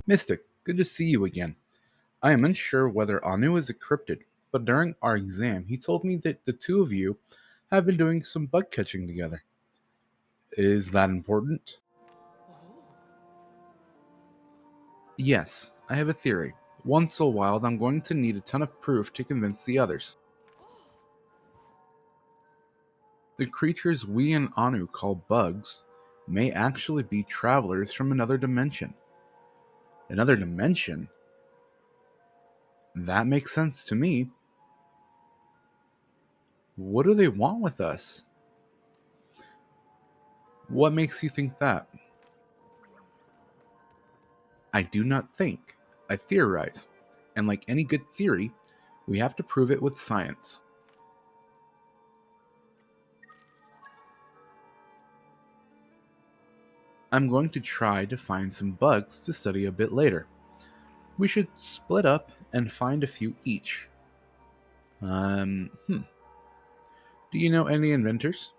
Mystic, good to see you again. I am unsure whether Anu is a cryptid, but during our exam he told me that the two of you have been doing some bug catching together. Is that important? Yes, I have a theory. One so wild I'm going to need a ton of proof to convince the others. The creatures we and Anu call bugs may actually be travelers from another dimension. Another dimension? That makes sense to me. What do they want with us? What makes you think that? I do not think. I theorize. And like any good theory, we have to prove it with science. I'm going to try to find some bugs to study a bit later. We should split up and find a few each. Do you know any inventors?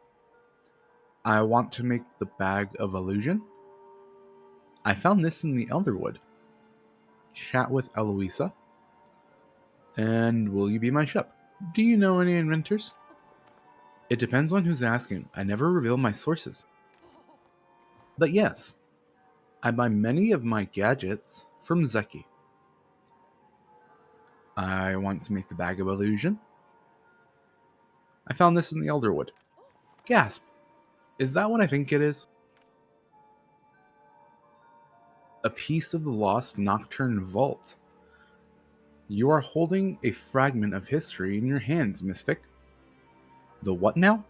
I want to make the bag of illusion. I found this in the Elderwood. Chat with Eloisa. And will you be my shep? Do you know any inventors? It depends on who's asking. I never reveal my sources. But yes, I buy many of my gadgets from Zeki. I want to make the bag of illusion. I found this in the Elderwood. Gasp! Is that what I think it is? A piece of the lost Nocturne Vault. You are holding a fragment of history in your hands, Mystic. The what now?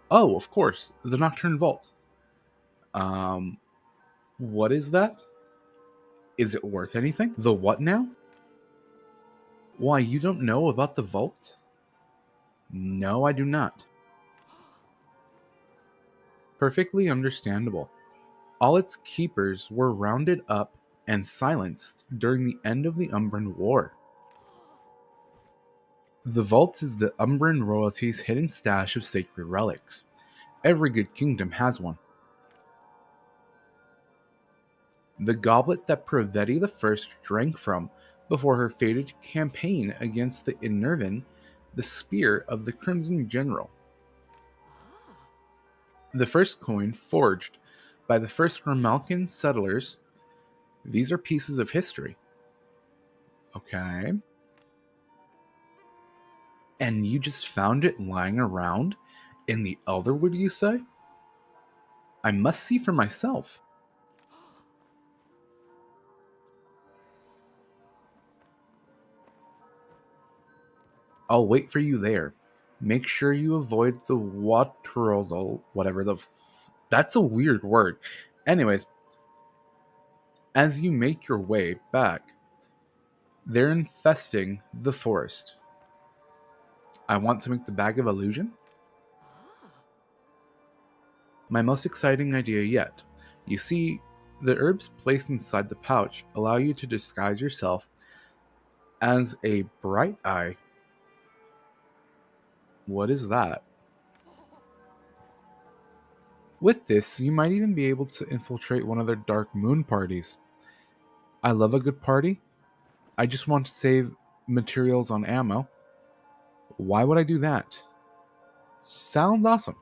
Oh, of course, the Nocturne Vault. Um, what is that? Is it worth anything? The what now? Why, you don't know about the vault? No, I do not. Perfectly understandable. All its keepers were rounded up and silenced during the end of the Umbran War. The vault is the Umbran royalty's hidden stash of sacred relics. Every good kingdom has one. The goblet that Praveti I drank from before her fated campaign against the Innervan, the spear of the Crimson General. The first coin forged by the first Ramalkan settlers. These are pieces of history. Okay. And you just found it lying around in the Elderwood, you say? I must see for myself. I'll wait for you there. Make sure you avoid the waterlol, whatever that's a weird word. Anyways, as you make your way back, they're infesting the forest. I want to make the bag of illusion. My most exciting idea yet. You see, the herbs placed inside the pouch allow you to disguise yourself as a bright eye. What is that? With this, you might even be able to infiltrate one of their dark moon parties. I love a good party. I just want to save materials on ammo. Why would I do that? Sounds awesome.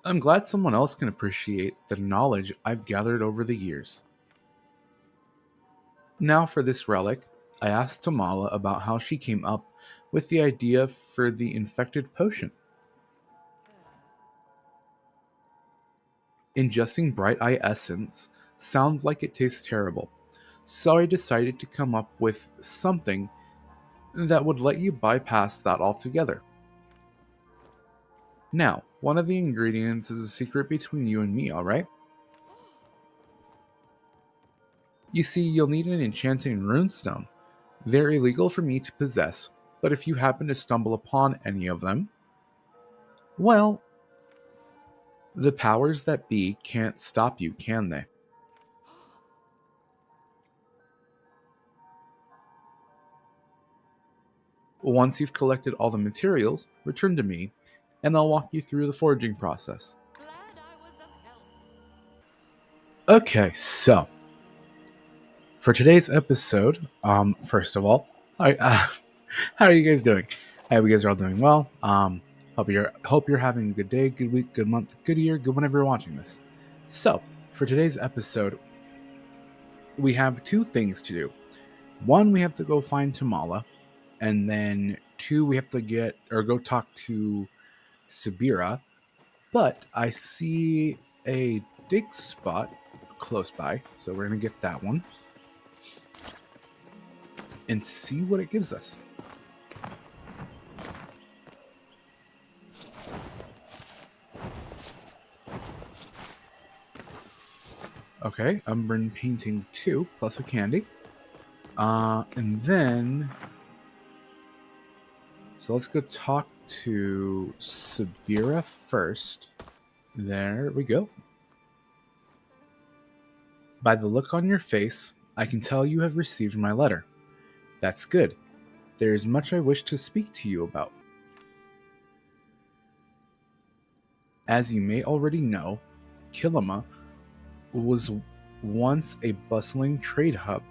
I'm glad someone else can appreciate the knowledge I've gathered over the years. Now for this relic, I asked Tamala about how she came up with the idea for the infected potion. Ingesting Bright Eye Essence sounds like it tastes terrible, so I decided to come up with something that would let you bypass that altogether. Now, one of the ingredients is a secret between you and me, alright? You see, you'll need an enchanting runestone. They're illegal for me to possess, but if you happen to stumble upon any of them, well, the powers that be can't stop you, can they? Once you've collected all the materials, return to me, and I'll walk you through the forging process. Okay, so For today's episode, first of all, how are you guys doing? I hope you guys are all doing well. Hope you're having a good day, good week, good month, good year, good whenever you're watching this. So, for today's episode, we have two things to do. One, we have to go find Tamala, and then two, we have to go talk to Sabira. But I see a dig spot close by, so we're gonna get that one and see what it gives us. Okay, Umbran painting 2 plus a candy. And then so let's go talk to Sabira first. There we go. By the look on your face, I can tell you have received my letter. That's good. There is much I wish to speak to you about. As you may already know, Kilima was once a bustling trade hub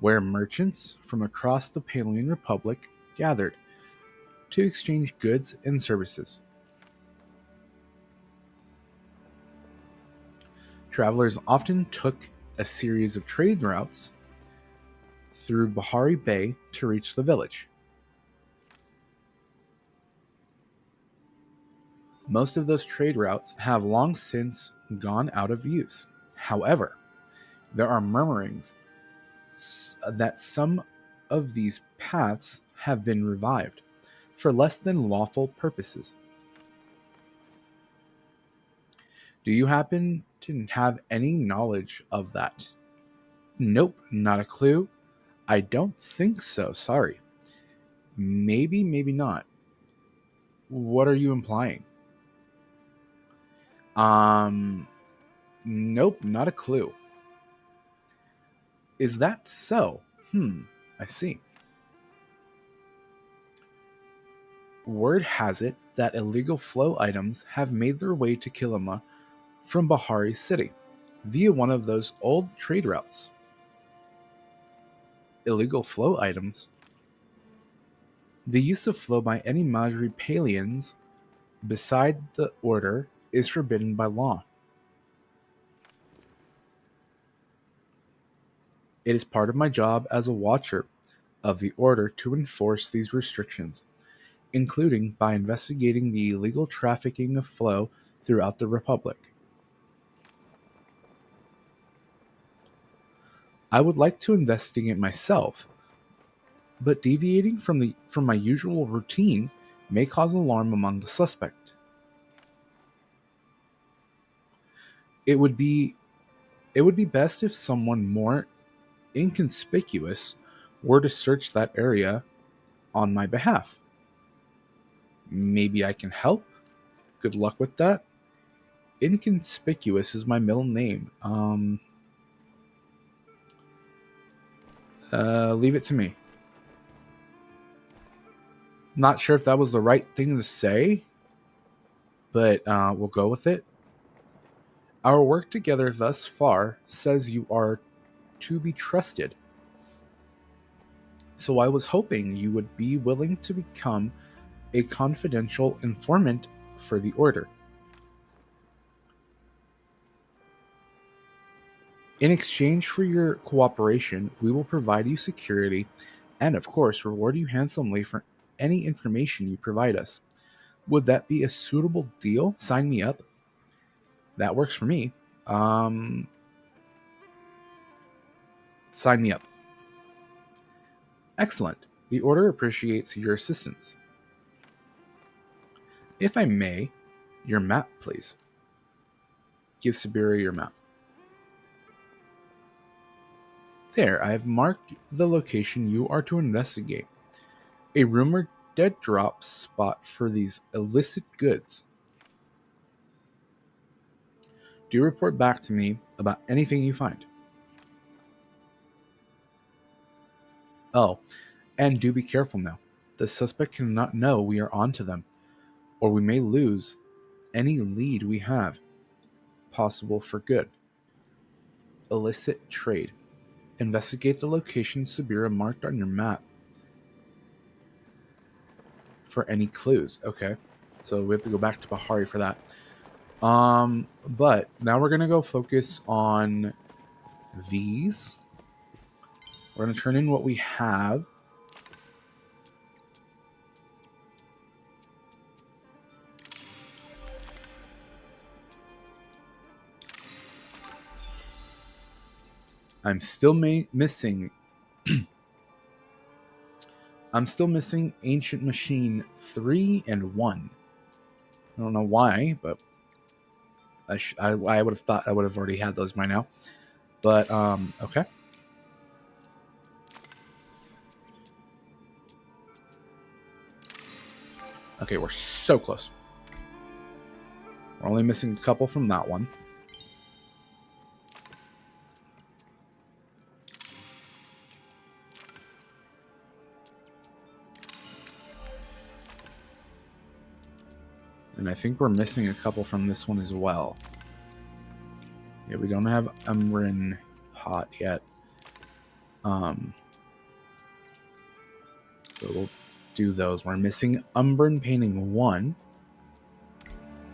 where merchants from across the Palian Republic gathered to exchange goods and services. Travelers often took a series of trade routes through Bahari Bay to reach the village. Most of those trade routes have long since gone out of use. However, there are murmurings that some of these paths have been revived for less than lawful purposes. Do you happen to have any knowledge of that? Nope, not a clue. I don't think so, sorry. Maybe, maybe not. What are you implying? Nope, not a clue. Is that so? I see. Word has it that illegal flow items have made their way to Kilima from Bahari City via one of those old trade routes. Illegal flow items? The use of flow by any Majri Palians beside the order is forbidden by law. It is part of my job as a watcher of the order to enforce these restrictions, including by investigating the illegal trafficking of flow throughout the Republic. I would like to investigate myself, but deviating from my usual routine may cause alarm among the suspect. It would be best if someone more inconspicuous were to search that area on my behalf. Maybe I can help? Good luck with that. Inconspicuous is my middle name. Leave it to me. Not sure if that was the right thing to say, but we'll go with it. Our work together thus far says you are to be trusted. So I was hoping you would be willing to become a confidential informant for the Order. In exchange for your cooperation, we will provide you security and, of course, reward you handsomely for any information you provide us. Would that be a suitable deal? Sign me up. That works for me. Sign me up. Excellent. The Order appreciates your assistance. If I may, your map, please. Give Siberia your map. There, I have marked the location you are to investigate. A rumored dead drop spot for these illicit goods. Do report back to me about anything you find. Oh, and do be careful now. The suspect cannot know we are onto them, or we may lose any lead we have, possible for good. Illicit trade. Investigate the location Sabira marked on your map for any clues. Okay. So we have to go back to Bahari for that. But now we're gonna go focus on these. We're gonna turn in what we have. I'm still missing. I'm still missing Ancient Machine 3 and 1. I don't know why, but I would have thought I would have already had those by now. But okay. Okay, we're so close. We're only missing a couple from that one. And I think we're missing a couple from this one as well. Yeah, we don't have Umbran Pot yet. So we'll do those. We're missing Umbran Painting 1.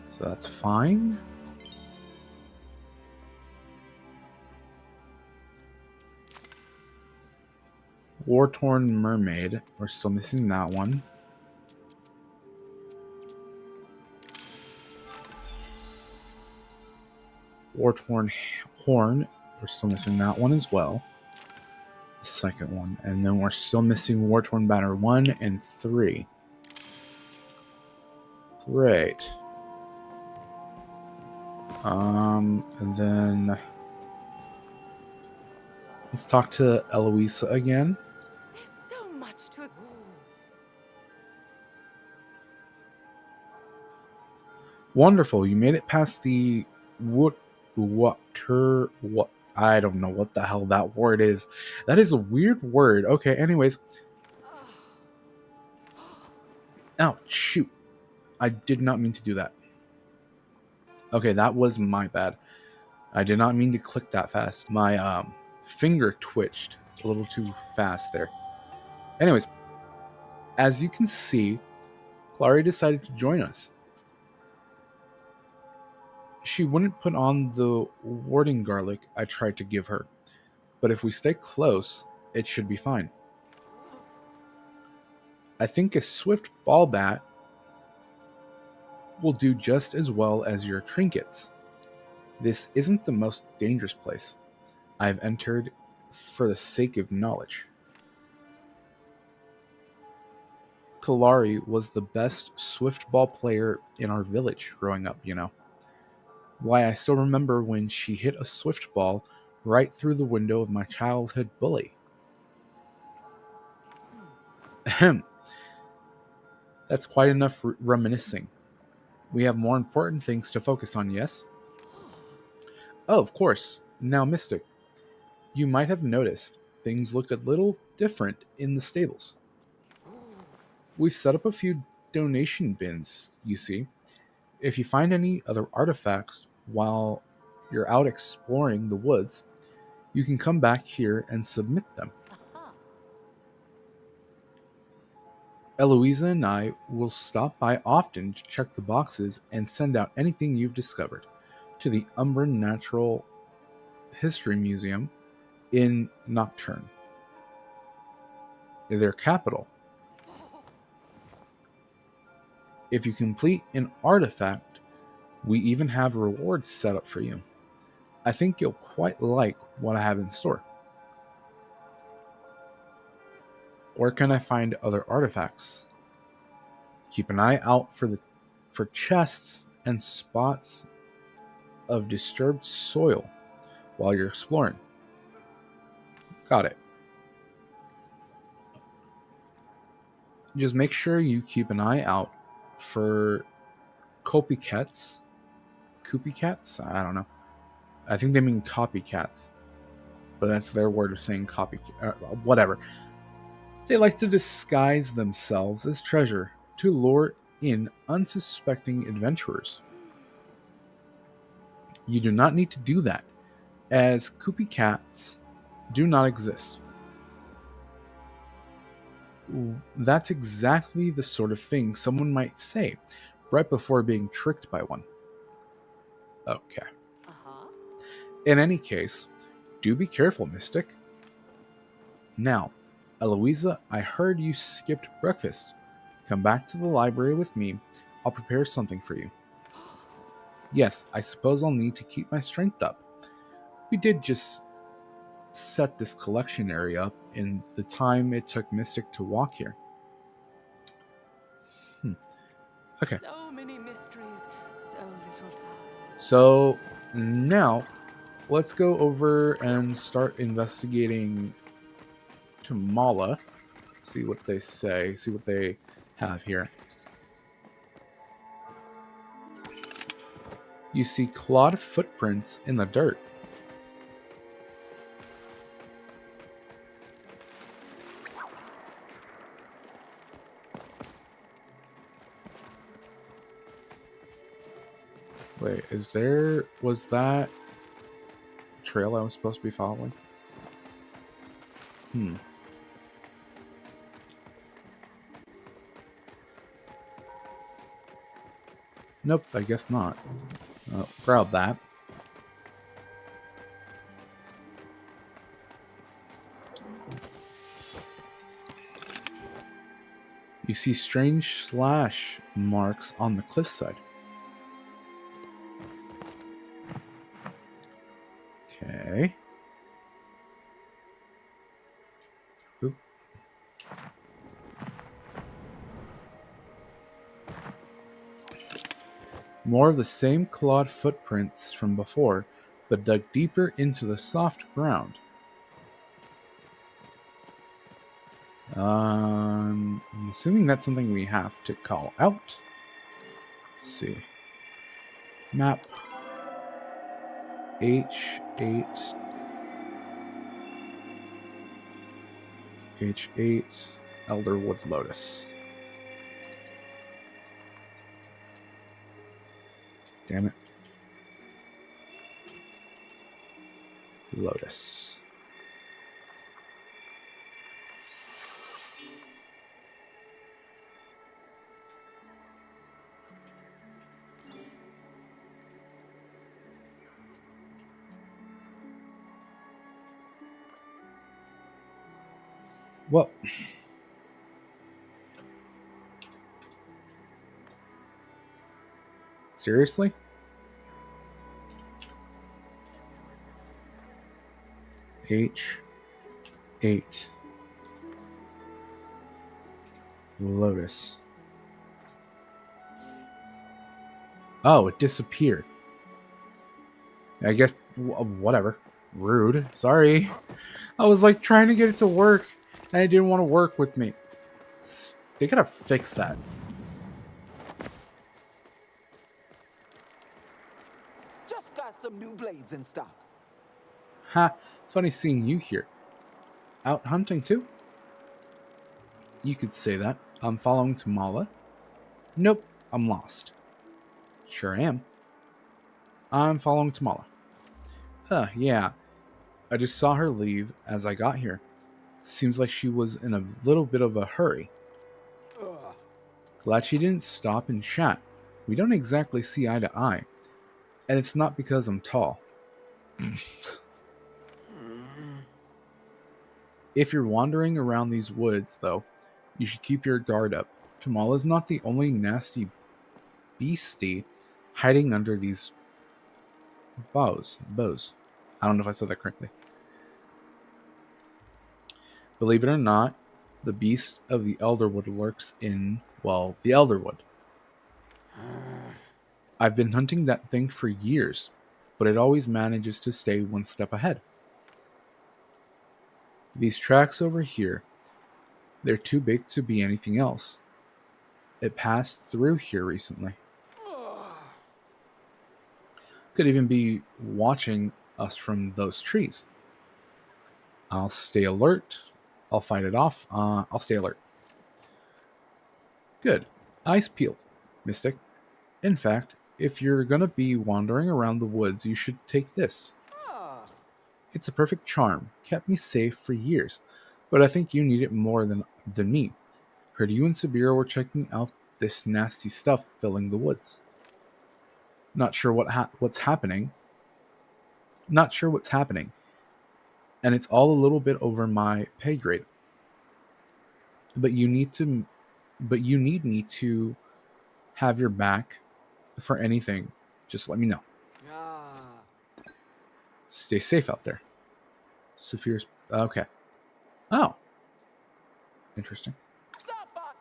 So that's fine. War-Torn Mermaid. We're still missing that one. War-Torn Horn. We're still missing that one as well. The second one. And then we're still missing War-Torn Banner 1 and 3. Great. And then let's talk to Eloisa again. There's so much to... Wonderful. You made it past the what I don't know what the hell that word is. That is a weird word. Okay, anyways. Oh, shoot. I did not mean to do that. Okay, that was my bad. I did not mean to click that fast. My finger twitched a little too fast there. Anyways, as you can see, Clary decided to join us. She wouldn't put on the warding garlic I tried to give her, but if we stay close, it should be fine. I think a swift ball bat will do just as well as your trinkets. This isn't the most dangerous place I've entered for the sake of knowledge. Kalari was the best swift ball player in our village growing up, you know. Why, I still remember when she hit a swift ball right through the window of my childhood bully. Ahem. That's quite enough reminiscing. We have more important things to focus on, yes? Oh, of course. Now, Mystic, you might have noticed things look a little different in the stables. We've set up a few donation bins, you see. If you find any other artifacts while you're out exploring the woods, you can come back here and submit them. Eloisa and I will stop by often to check the boxes and send out anything you've discovered to the Umbran Natural History Museum in Nocturne, their capital. If you complete an artifact, we even have rewards set up for you. I think you'll quite like what I have in store. Where can I find other artifacts? Keep an eye out for chests and spots of disturbed soil while you're exploring. Got it. Just make sure you keep an eye out for copycats. Copycats? I don't know. I think they mean copycats. But that's their word of saying copycat. Whatever. They like to disguise themselves as treasure to lure in unsuspecting adventurers. You do not need to do that, as copycats do not exist. That's exactly the sort of thing someone might say right before being tricked by one. Okay. Uh-huh. In any case, do be careful, Mystic. Now, Eloisa, I heard you skipped breakfast. Come back to the library with me. I'll prepare something for you. Yes, I suppose I'll need to keep my strength up. We did just set this collection area up in the time it took Mystic to walk here. Hmm. Okay, So many mysteries, so little time. so now let's go over and start investigating Tamala. See what they say, see what they have here. You see clawed footprints in the dirt. Wait, was that trail I was supposed to be following? Hmm. Nope, I guess not. Grab that. You see strange slash marks on the cliffside. Okay. Oop. More of the same clawed footprints from before, but dug deeper into the soft ground. I'm assuming that's something we have to call out. Let's see. Map H8. H8. Elderwood Lotus. Damn it. Lotus. Well, seriously? H8 Lotus. Oh, it disappeared. I guess, whatever. Rude. Sorry. I was like trying to get it to work, and it didn't want to work with me. They gotta fix that. Just got some new blades in stock. Ha, funny seeing you here. Out hunting too? You could say that. I'm following Tamala. Nope, I'm lost. Sure am. I'm following Tamala. Yeah. I just saw her leave as I got here. Seems like she was in a little bit of a hurry. Ugh. Glad she didn't stop and chat. We don't exactly see eye to eye. And it's not because I'm tall. If you're wandering around these woods, though, you should keep your guard up. Tamala's not the only nasty beastie hiding under these bows. I don't know if I said that correctly. Believe it or not, the beast of the Elderwood lurks in, well, the Elderwood. I've been hunting that thing for years, but it always manages to stay one step ahead. These tracks over here, they're too big to be anything else. It passed through here recently. Could even be watching us from those trees. I'll stay alert. I'll fight it off. I'll stay alert. Good. Eyes peeled, Mystic. In fact, if you're gonna be wandering around the woods, you should take this. Ah, It's a perfect charm, kept me safe for years, but I think you need it more than me. Heard you and Sabira were checking out this nasty stuff filling the woods. Not sure what's happening. Not sure what's happening, and it's all a little bit over my pay grade. But you need me to have your back for anything. Just let me know. Ah. Stay safe out there. Saphir's okay. Oh, interesting. Stop, bot!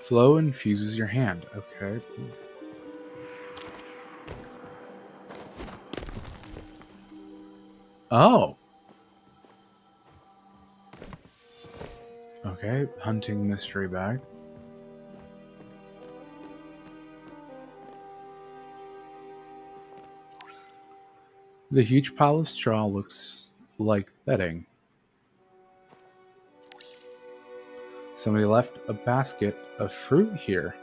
Flow infuses your hand. Okay. Oh. Okay. Hunting mystery bag. The huge pile of straw looks like bedding. Somebody left a basket of fruit here.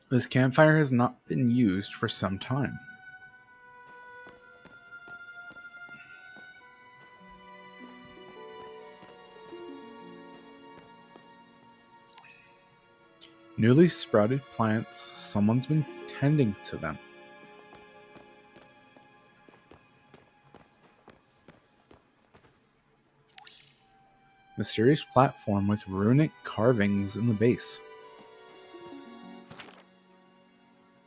This campfire has not been used for some time. Newly sprouted plants, someone's been tending to them. Mysterious platform with runic carvings in the base.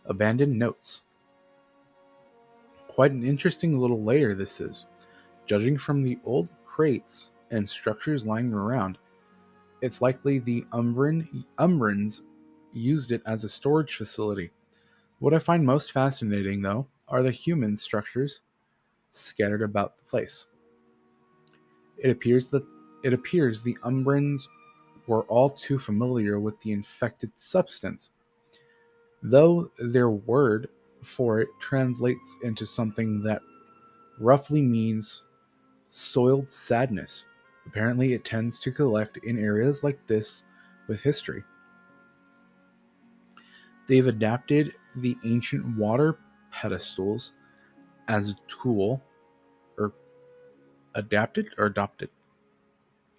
Abandoned notes. Quite an interesting little lair this is. Judging from the old crates and structures lying around, it's likely the Umbrans used it as a storage facility. What I find most fascinating, though, are the human structures scattered about the place. It appears that it appears the Umbrans were all too familiar with the infected substance, though their word for it translates into something that roughly means soiled sadness. Apparently, it tends to collect in areas like this with history. They've adapted the ancient water pedestals as a tool, or adapted or adopted.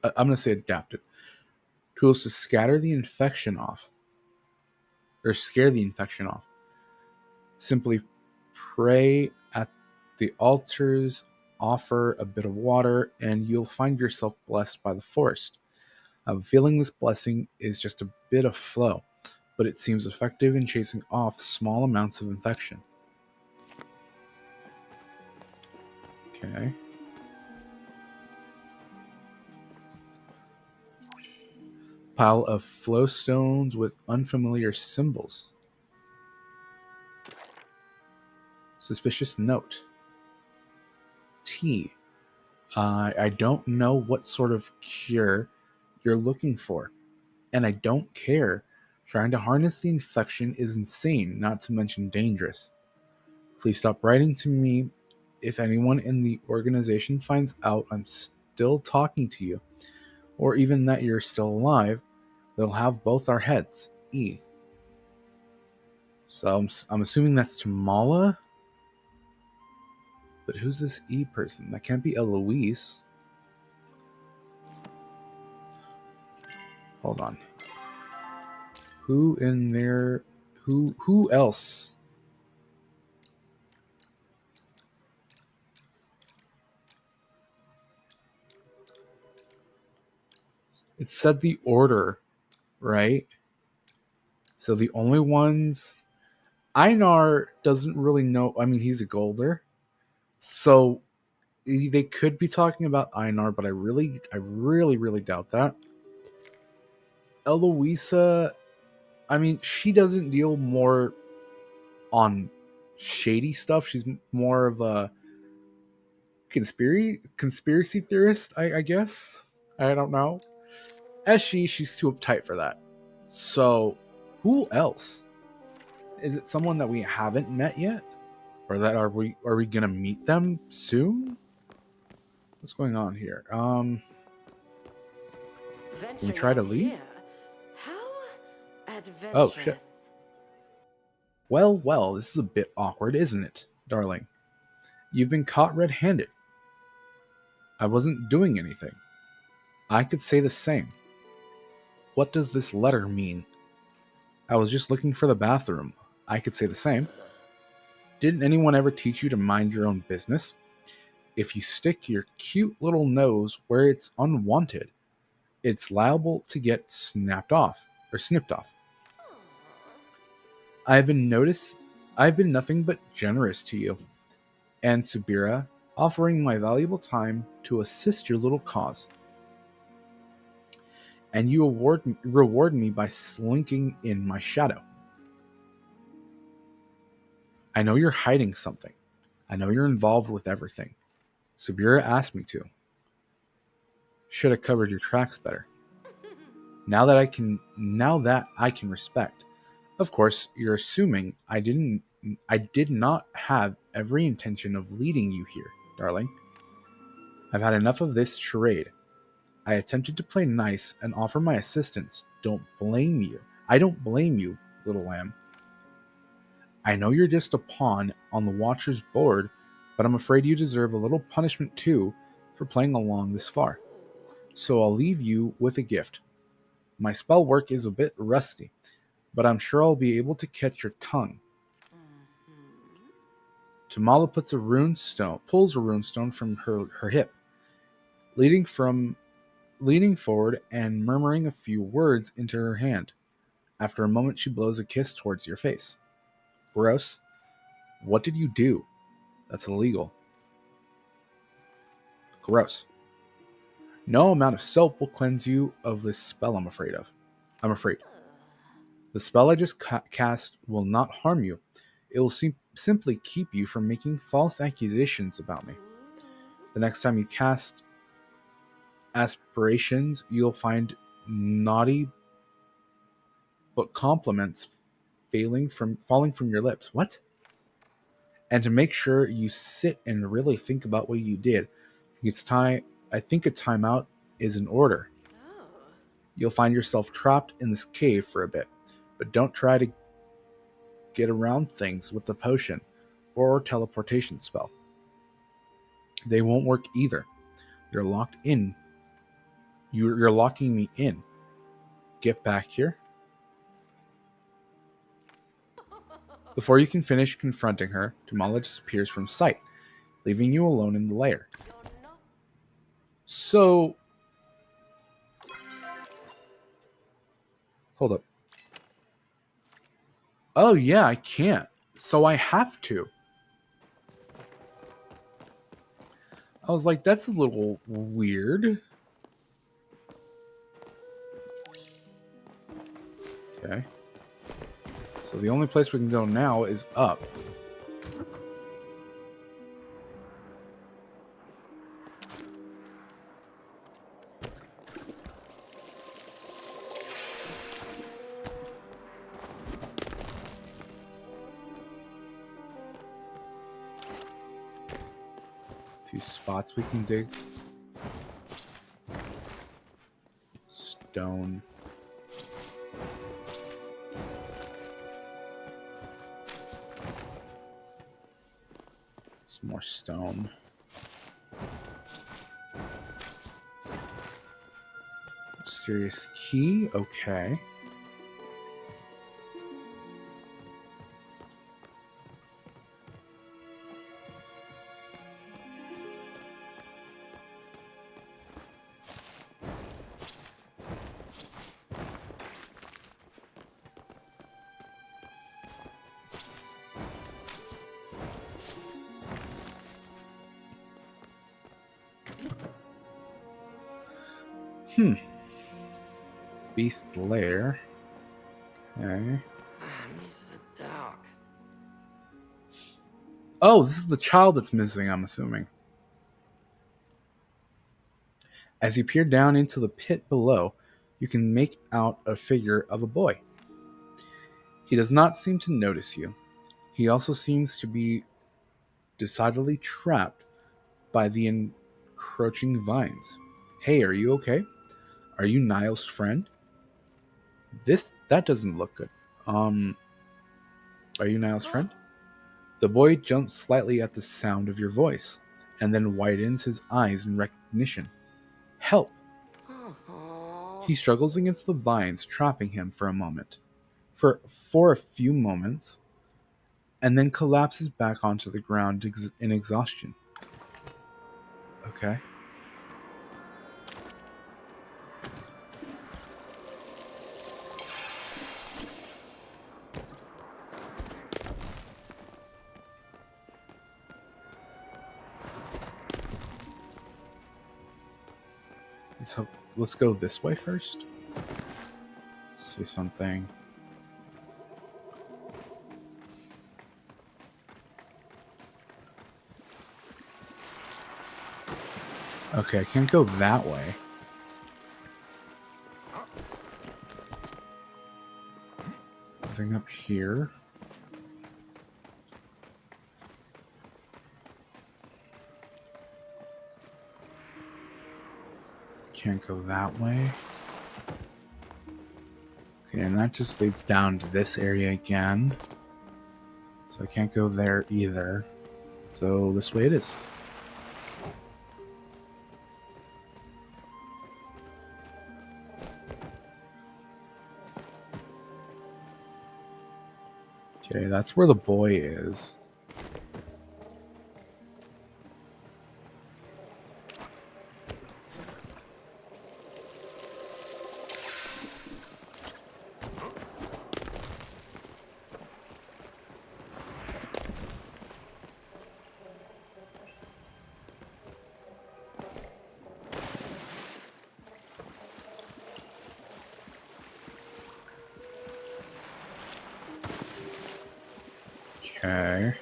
I'm going to say adapted. Tools to scatter the infection off, or scare the infection off. Simply pray at the altars, offer a bit of water, and you'll find yourself blessed by the forest. I have a feeling this blessing is just a bit of flow, but it seems effective in chasing off small amounts of infection. Okay. Pile of flowstones with unfamiliar symbols. Suspicious note. Tea. I don't know what sort of cure you're looking for, and I don't care. Trying to harness the infection is insane, not to mention dangerous. Please stop writing to me. If anyone in the organization finds out I'm still talking to you, or even that you're still alive, they'll have both our heads. E. So I'm assuming that's to Mala? But who's this E person? That can't be Eloise. Hold on. Who in there? Who else? It said the order, right? So the only ones Einar doesn't really know. I mean, he's a Golder, so they could be talking about Einar, but I really doubt that. Eloisa, I mean, she doesn't deal more on shady stuff. She's more of a conspiracy theorist, I guess. I don't know. As she's too uptight for that. So, who else? Is it someone that we haven't met yet? Or that are we gonna meet them soon? What's going on here? Can we Venturing try to out leave? here? How Oh shit. adventurous. Well, this is a bit awkward, isn't it, darling? You've been caught red-handed. I wasn't doing anything. I could say the same. What does this letter mean? I was just looking for the bathroom. I could say the same. Didn't anyone ever teach you to mind your own business? If you stick your cute little nose where it's unwanted, it's liable to get snapped off or snipped off. I've been noticed I've been nothing but generous to you and Subira, offering my valuable time to assist your little cause. And you reward me by slinking in my shadow. I know you're hiding something. I know you're involved with everything. Subira asked me to. Should have covered your tracks better. Now that I can respect. Of course, you're assuming I did not have every intention of leading you here, darling. I've had enough of this charade. I attempted to play nice and offer my assistance. Don't blame you. I don't blame you, little lamb. I know you're just a pawn on the Watcher's board, but I'm afraid you deserve a little punishment too for playing along this far. So I'll leave you with a gift. My spell work is a bit rusty, but I'm sure I'll be able to catch your tongue. Tamala pulls a rune stone from her hip, leading forward and murmuring a few words into her hand. After a moment, she blows a kiss towards your face. Gross. What did you do? That's illegal. Gross. No amount of soap will cleanse you of this spell, I'm afraid. The spell I just cast will not harm you. It will simply keep you from making false accusations about me. The next time you cast aspirations, you'll find naughty but compliments falling from your lips. What? And to make sure you sit and really think about what you did, it's time. I think a timeout is in order. You'll find yourself trapped in this cave for a bit, but don't try to get around things with the potion or teleportation spell. They won't work either. You're locked in. You're locking me in. Get back here. Before you can finish confronting her, Tamala disappears from sight, leaving you alone in the lair. So, hold up. Oh yeah, I can't. So I have to. I was like, that's a little weird. Okay. So the only place we can go now is up. A few spots we can dig. Stone. Some more stone. Mysterious key. Okay. Beast lair. Okay. Miss the dark. Oh, this is the child that's missing, I'm assuming. As you peer down into the pit below, you can make out a figure of a boy. He does not seem to notice you. He also seems to be decidedly trapped by the encroaching vines. Hey, are you okay? Are you Niall's friend? That doesn't look good. Um, are you Niall's friend? The boy jumps slightly at the sound of your voice, and then widens his eyes in recognition. Help! Oh. He struggles against the vines, trapping him for a moment. For a few moments, and then collapses back onto the ground in exhaustion. Okay. So let's go this way first. Let's see something. Okay, I can't go that way. Nothing up here. Can't go that way. Okay, and that just leads down to this area again. So I can't go there either. So this way it is. Okay, that's where the boy is. Okay.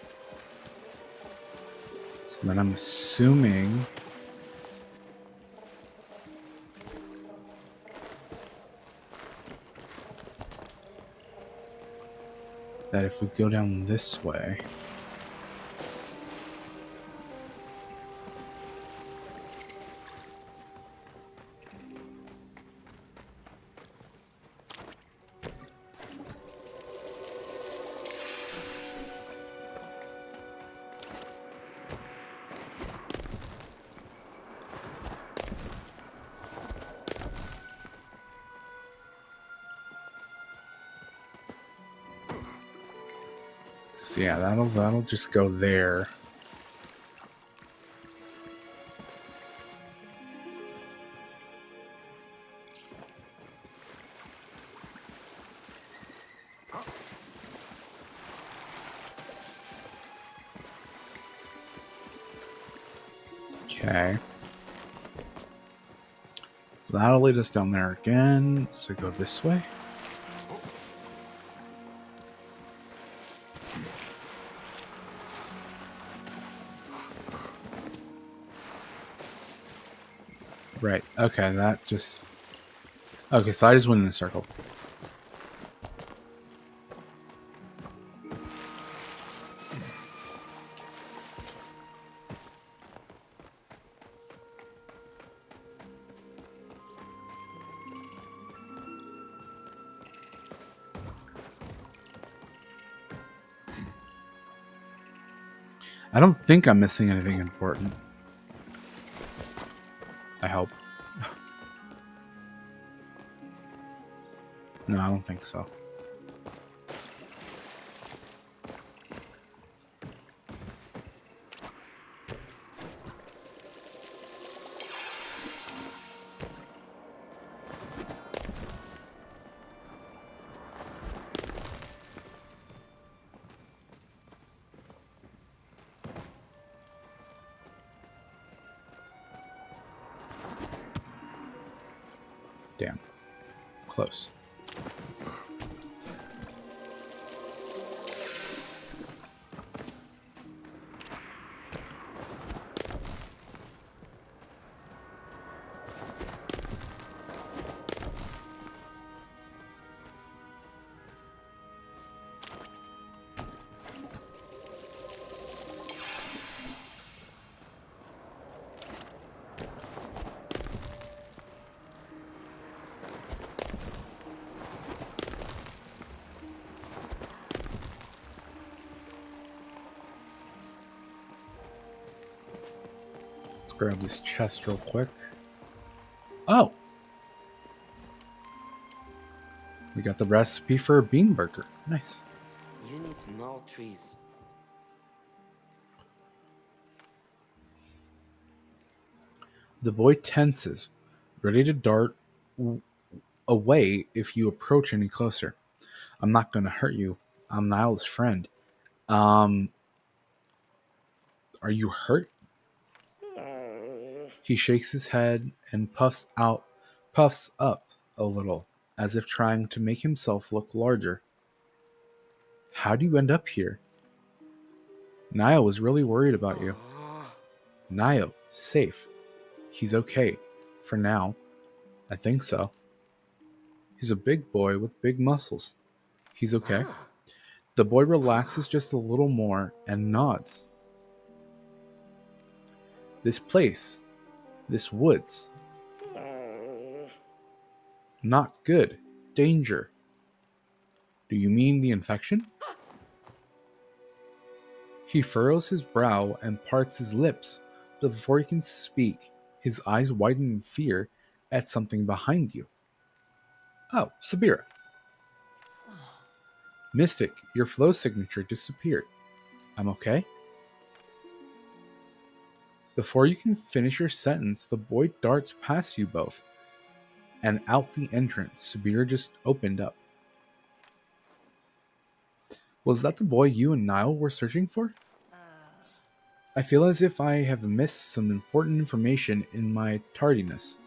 So then I'm assuming that if we go down this way, so yeah, that'll just go there. Okay. So that'll lead us down there again. So go this way. Right. Okay, that just... Okay, so I just went in a circle. I don't think I'm missing anything important. I hope. No, I don't think so. Damn. Close. Let's grab this chest real quick. Oh, we got the recipe for a bean burger. Nice. You need more trees. The boy tenses, ready to dart away if you approach any closer. I'm not going to hurt you. I'm Niall's friend. Um, are you hurt? He shakes his head and puffs up a little, as if trying to make himself look larger. How do you end up here? Niall was really worried about you. Niall, safe. He's okay. For now. I think so. He's a big boy with big muscles. He's okay. The boy relaxes just a little more and nods. This place, this woods, not good. Danger. Do you mean the infection? He furrows his brow and parts his lips, but before he can speak, his eyes widen in fear at something behind you. Oh, Sabira. Mystic, your flow signature disappeared. I'm okay? Before you can finish your sentence, the boy darts past you both, and out the entrance Sabira just opened up. Was that the boy you and Niall were searching for? I feel as if I have missed some important information in my tardiness.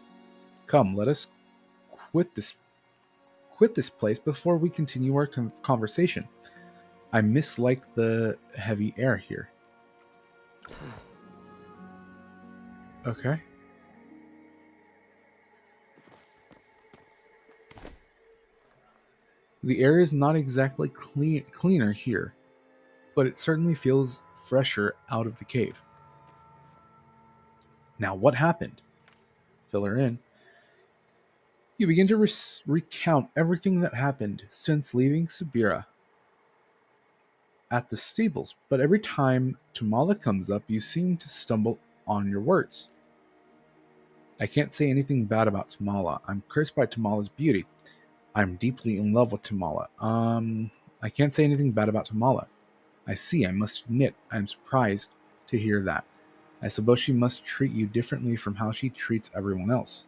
Come, let us quit this quit this place before we continue our conversation. I mislike the heavy air here. Okay. The air is not exactly cleaner here, but it certainly feels fresher out of the cave. Now, what happened? Fill her in. You begin to recount everything that happened since leaving Sabira at the stables, but every time Tamala comes up, you seem to stumble on your words. I can't say anything bad about Tamala. I'm cursed by Tamala's beauty. I'm deeply in love with Tamala. I can't say anything bad about Tamala. I see, I must admit, I'm surprised to hear that. I suppose she must treat you differently from how she treats everyone else.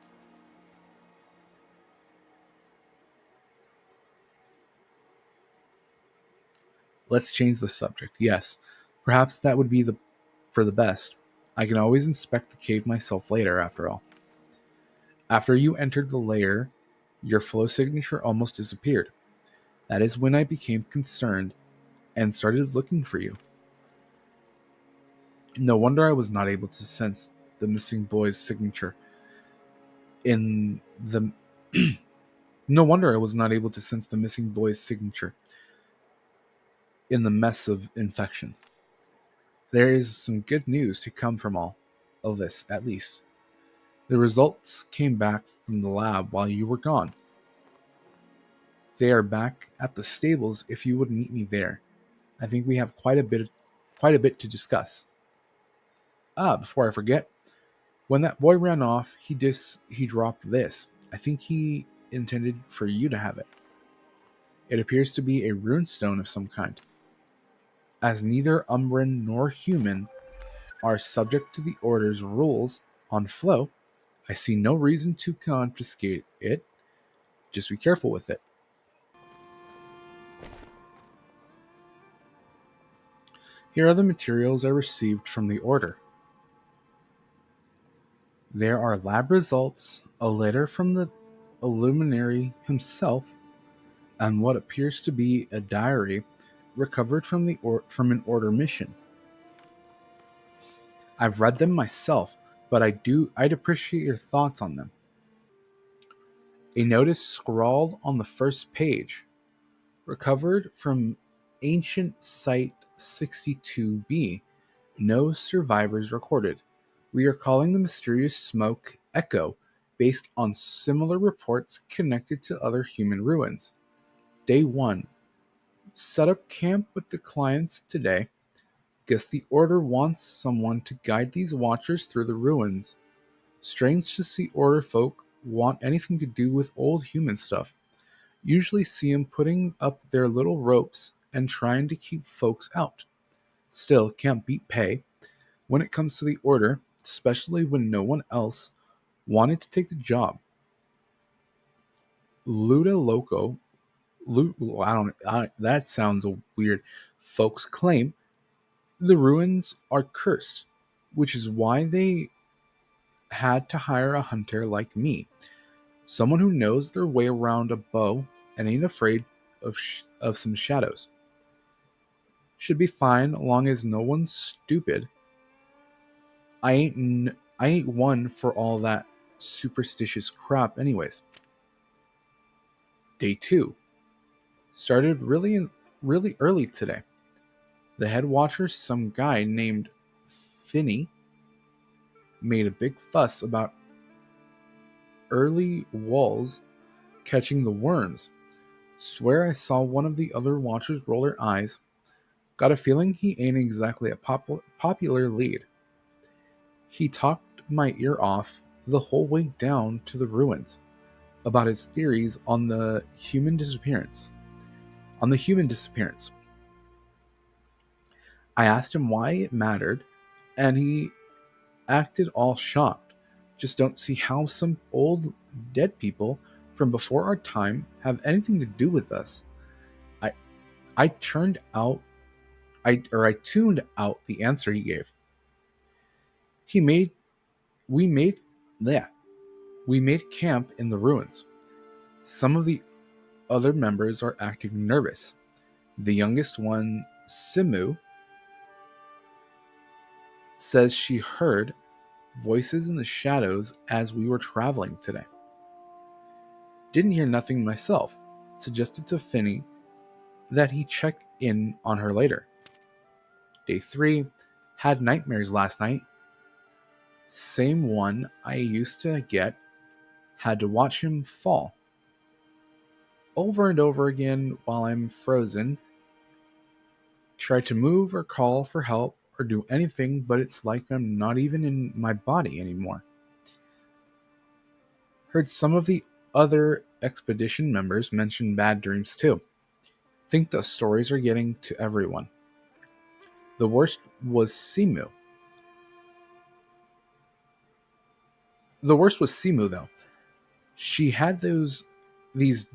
Let's change the subject. Yes, perhaps that would be for the best. I can always inspect the cave myself later, after all. After you entered the lair, your flow signature almost disappeared. That is when I became concerned and started looking for you. No wonder I was not able to sense the missing boy's signature in the no wonder I was not able to sense the missing boy's signature in the mess of infection. There is some good news to come from all of this, at least. The results came back from the lab while you were gone. They are back at the stables if you would meet me there. I think we have quite a bit to discuss. Before I forget, when that boy ran off, he dropped this. I think he intended for you to have it. It appears to be a runestone of some kind. As neither Umbran nor human are subject to the Order's rules on flow, I see no reason to confiscate it. Just be careful with it. Here are the materials I received from the Order. There are lab results, a letter from the Illuminary himself, and what appears to be a diary recovered from from an Order mission. I've read them myself, but I'd appreciate your thoughts on them. A notice scrawled on the first page, recovered from ancient site 62B. No survivors recorded. We are calling the mysterious smoke Echo, based on similar reports connected to other human ruins. Day 1. Set up camp with the clients today. Guess the Order wants someone to guide these watchers through the ruins. Strange to see Order folk want anything to do with old human stuff. Usually see 'em putting up their little ropes and trying to keep folks out. Still, can't beat pay when it comes to the Order, especially when no one else wanted to take the job. Luda Loco, that sounds weird. Folks claim the ruins are cursed, which is why they had to hire a hunter like me, someone who knows their way around a bow and ain't afraid of some shadows. Should be fine long as no one's stupid. I ain't one for all that superstitious crap anyways. Day 2 started really early today. The head watcher, some guy named Finney, made a big fuss about early walls catching the worms. Swear I saw one of the other watchers roll her eyes. Got a feeling he ain't exactly a popular lead. He talked my ear off the whole way down to the ruins about his theories on the human disappearance. I asked him why it mattered, and he acted all shocked. Just don't see how some old dead people from before our time have anything to do with us. I I turned out I tuned out the answer he gave. He made we made yeah, we made camp in the ruins. Some of the other members are acting nervous. The youngest one, Simu, says she heard voices in the shadows as we were traveling today. Didn't hear nothing myself. Suggested to Finney that he check in on her later. Day 3, had nightmares last night. Same one I used to get. Had to watch him fall. Over and over again while I'm frozen. Try to move or call for help or do anything, but it's like I'm not even in my body anymore. Heard some of the other expedition members mention bad dreams too. Think the stories are getting to everyone. The worst was Simu. The worst was Simu though. She had these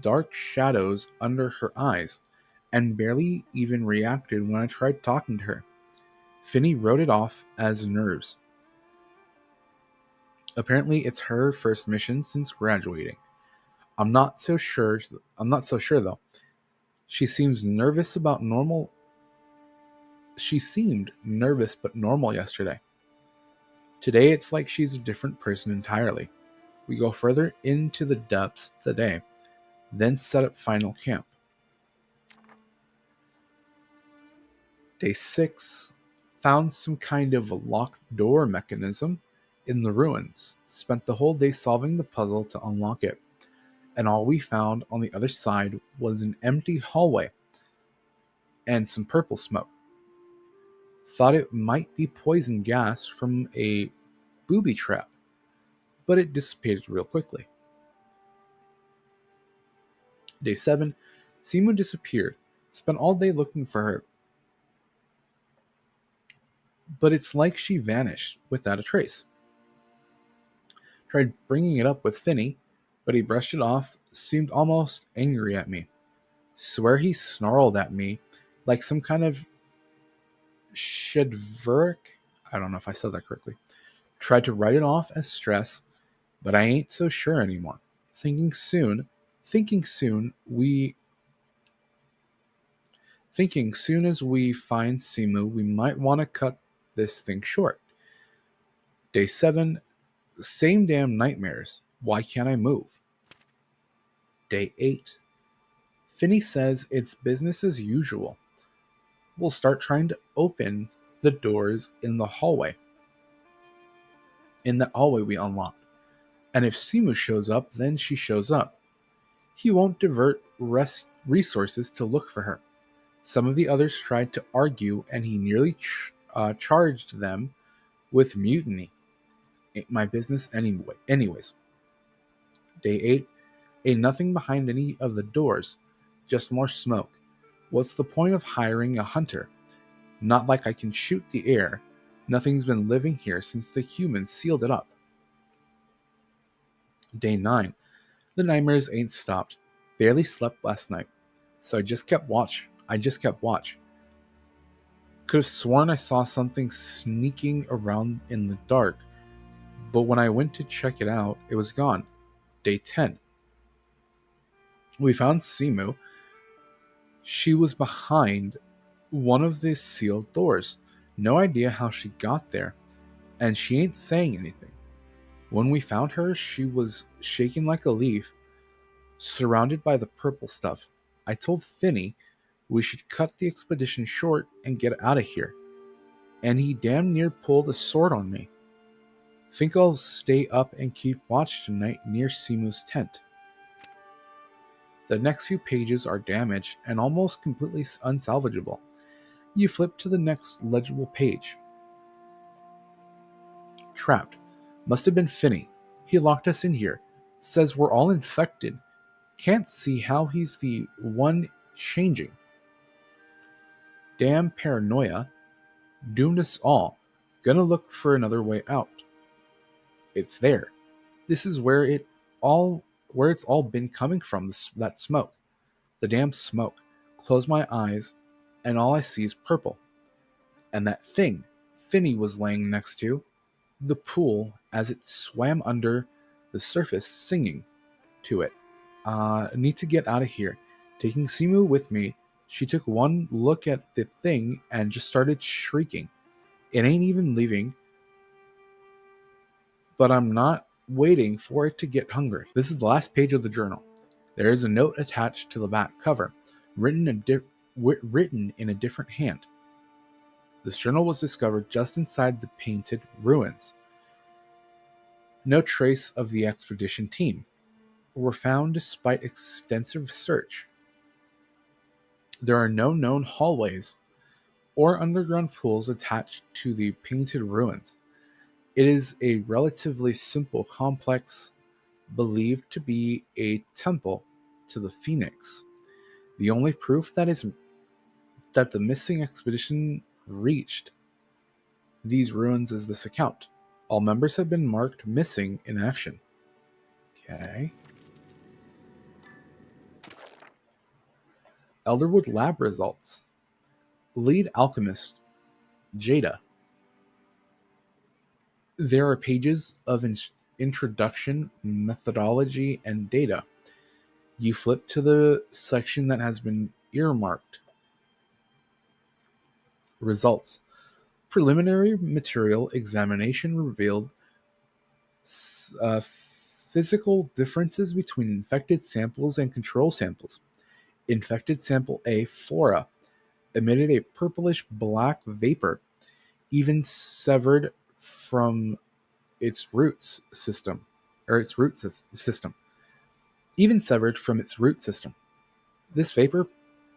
dark shadows under her eyes and barely even reacted when I tried talking to her. Finney wrote it off as nerves. Apparently it's her first mission since graduating. I'm not so sure I'm not so sure though. She seems nervous about normal She seemed nervous but normal yesterday. Today it's like she's a different person entirely. We go further into the depths today, then set up final camp. Day 6 found some kind of locked door mechanism in the ruins. Spent the whole day solving the puzzle to unlock it, and all we found on the other side was an empty hallway and some purple smoke. Thought it might be poison gas from a booby trap, but it dissipated real quickly. Day 7, Simu disappeared. Spent all day looking for her, but it's like she vanished without a trace. Tried bringing it up with Finney, but he brushed it off, seemed almost angry at me. Swear he snarled at me like some kind of Shedveric. I don't know if I said that correctly. Tried to write it off as stress, but I ain't so sure anymore. Thinking soon, thinking soon we Thinking soon as we find Simu, we might want to cut this thing short. Day 7, same damn nightmares. Why can't I move? Day 8, Finney says it's business as usual. We'll start trying to open the doors in the hallway we unlocked. And if Simu shows up, then she shows up. He won't divert resources to look for her. Some of the others tried to argue, and he nearly charged them with mutiny. Ain't my business anyway. Anyways, day 8, ain't nothing behind any of the doors, just more smoke. What's the point of hiring a hunter? Not like I can shoot the air. Nothing's been living here since the humans sealed it up. Day 9, the nightmares ain't stopped. Barely slept last night, so I just kept watch. Could have sworn I saw something sneaking around in the dark, but when I went to check it out, it was gone. Day 10. We found Simu. She was behind one of the sealed doors. No idea how she got there, and she ain't saying anything. When we found her, she was shaking like a leaf, surrounded by the purple stuff. I told Finney we should cut the expedition short and get out of here, and he damn near pulled a sword on me. Think I'll stay up and keep watch tonight near Simu's tent. The next few pages are damaged and almost completely unsalvageable. You flip to the next legible page. Trapped. Must have been Finney. He locked us in here. Says we're all infected. Can't see how he's the one changing. Damn paranoia. Doomed us all. Gonna look for another way out. It's there. This is where it's all been coming from, that smoke. The damn smoke. Close my eyes, and all I see is purple. And that thing Finney was laying next to, the pool, as it swam under the surface, singing to it. Need to get out of here. Taking Simu with me, she took one look at the thing and just started shrieking. It ain't even leaving, but I'm not waiting for it to get hungry. This is the last page of the journal. There is a note attached to the back cover, written in a different hand. This journal was discovered just inside the painted ruins. No trace of the expedition team were found despite extensive search. There are no known hallways or underground pools attached to the painted ruins. It is a relatively simple complex believed to be a temple to the Phoenix. The only proof that the missing expedition reached these ruins is this account. All members have been marked missing in action. Okay. Elderwood lab results. Lead alchemist Jada. There are pages of introduction, methodology, and data. You flip to the section that has been earmarked. Results. Preliminary material examination revealed physical differences between infected samples and control samples. Infected sample A, Flora, emitted a purplish black vapor, even severed from its roots system, even severed from its root system. This vapor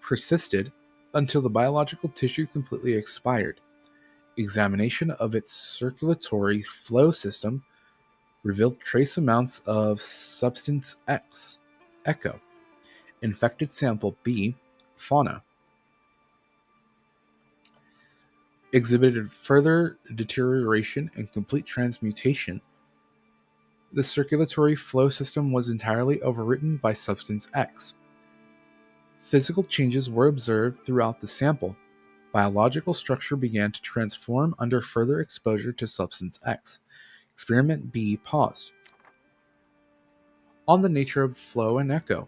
persisted until the biological tissue completely expired. Examination of its circulatory flow system revealed trace amounts of substance X, Echo. Infected sample B, Fauna, exhibited further deterioration and complete transmutation. The circulatory flow system was entirely overwritten by substance X. Physical changes were observed throughout the sample. Biological structure began to transform under further exposure to substance X. Experiment B paused. On the nature of flow and echo.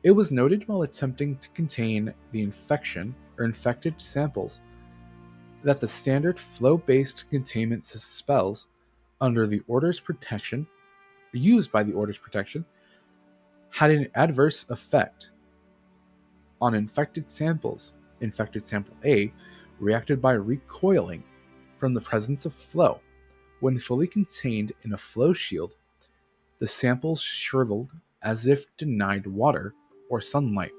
It was noted while attempting to contain the infection or infected samples that the standard flow-based containment spells under the Order's protection, used by the Order's protection, had an adverse effect on infected samples. Infected sample A reacted by recoiling from the presence of flow. When fully contained in a flow shield, the samples shriveled as if denied water or sunlight.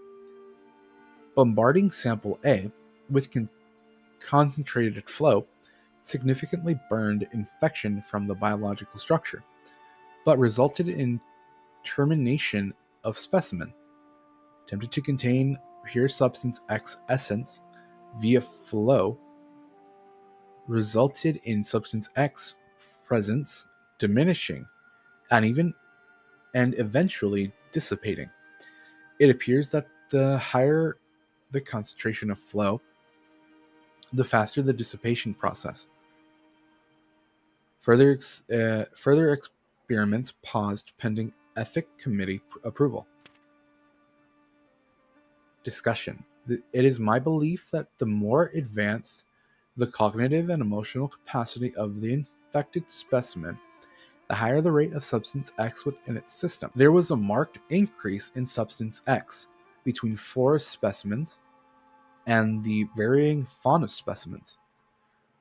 Bombarding sample A with concentrated flow significantly burned infection from the biological structure, but resulted in termination of specimen. Attempted to contain pure substance X essence via flow resulted in substance X presence diminishing and eventually dissipating. It appears that the higher the concentration of flow, the faster the dissipation process. Further experiments paused pending ethic committee approval. Discussion. It is my belief that the more advanced the cognitive and emotional capacity of the infected specimen, the higher the rate of substance X within its system. There was a marked increase in substance X between flora specimens and the varying fauna specimens,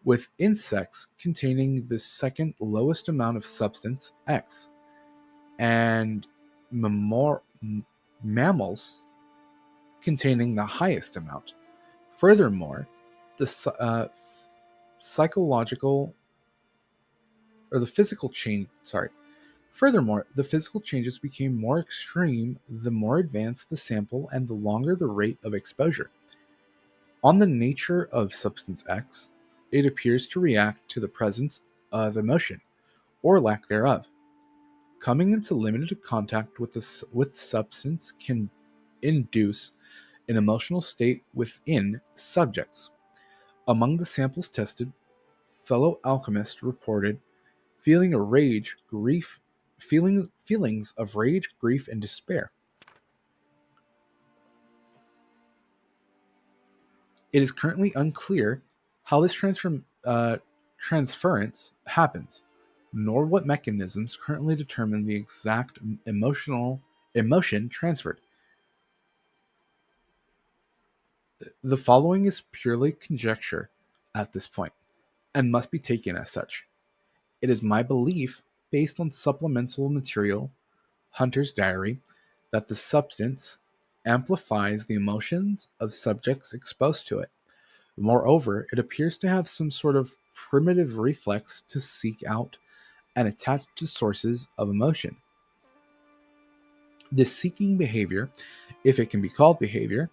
with insects containing the second lowest amount of substance X, and mammals containing the highest amount. Furthermore, the psychological or the physical change. Sorry. Furthermore, the physical changes became more extreme the more advanced the sample and the longer the rate of exposure. On the nature of substance X, it appears to react to the presence of emotion, or lack thereof. Coming into limited contact with substance can induce an emotional state within subjects. Among the samples tested, fellow alchemists reported feelings of rage, grief, and despair. It is currently unclear how this transference happens, nor what mechanisms currently determine the exact emotion transferred. The following is purely conjecture at this point, and must be taken as such. It is my belief, based on supplemental material, Hunter's Diary, that the substance amplifies the emotions of subjects exposed to it. Moreover, it appears to have some sort of primitive reflex to seek out and attach to sources of emotion. This seeking behavior, if it can be called behavior,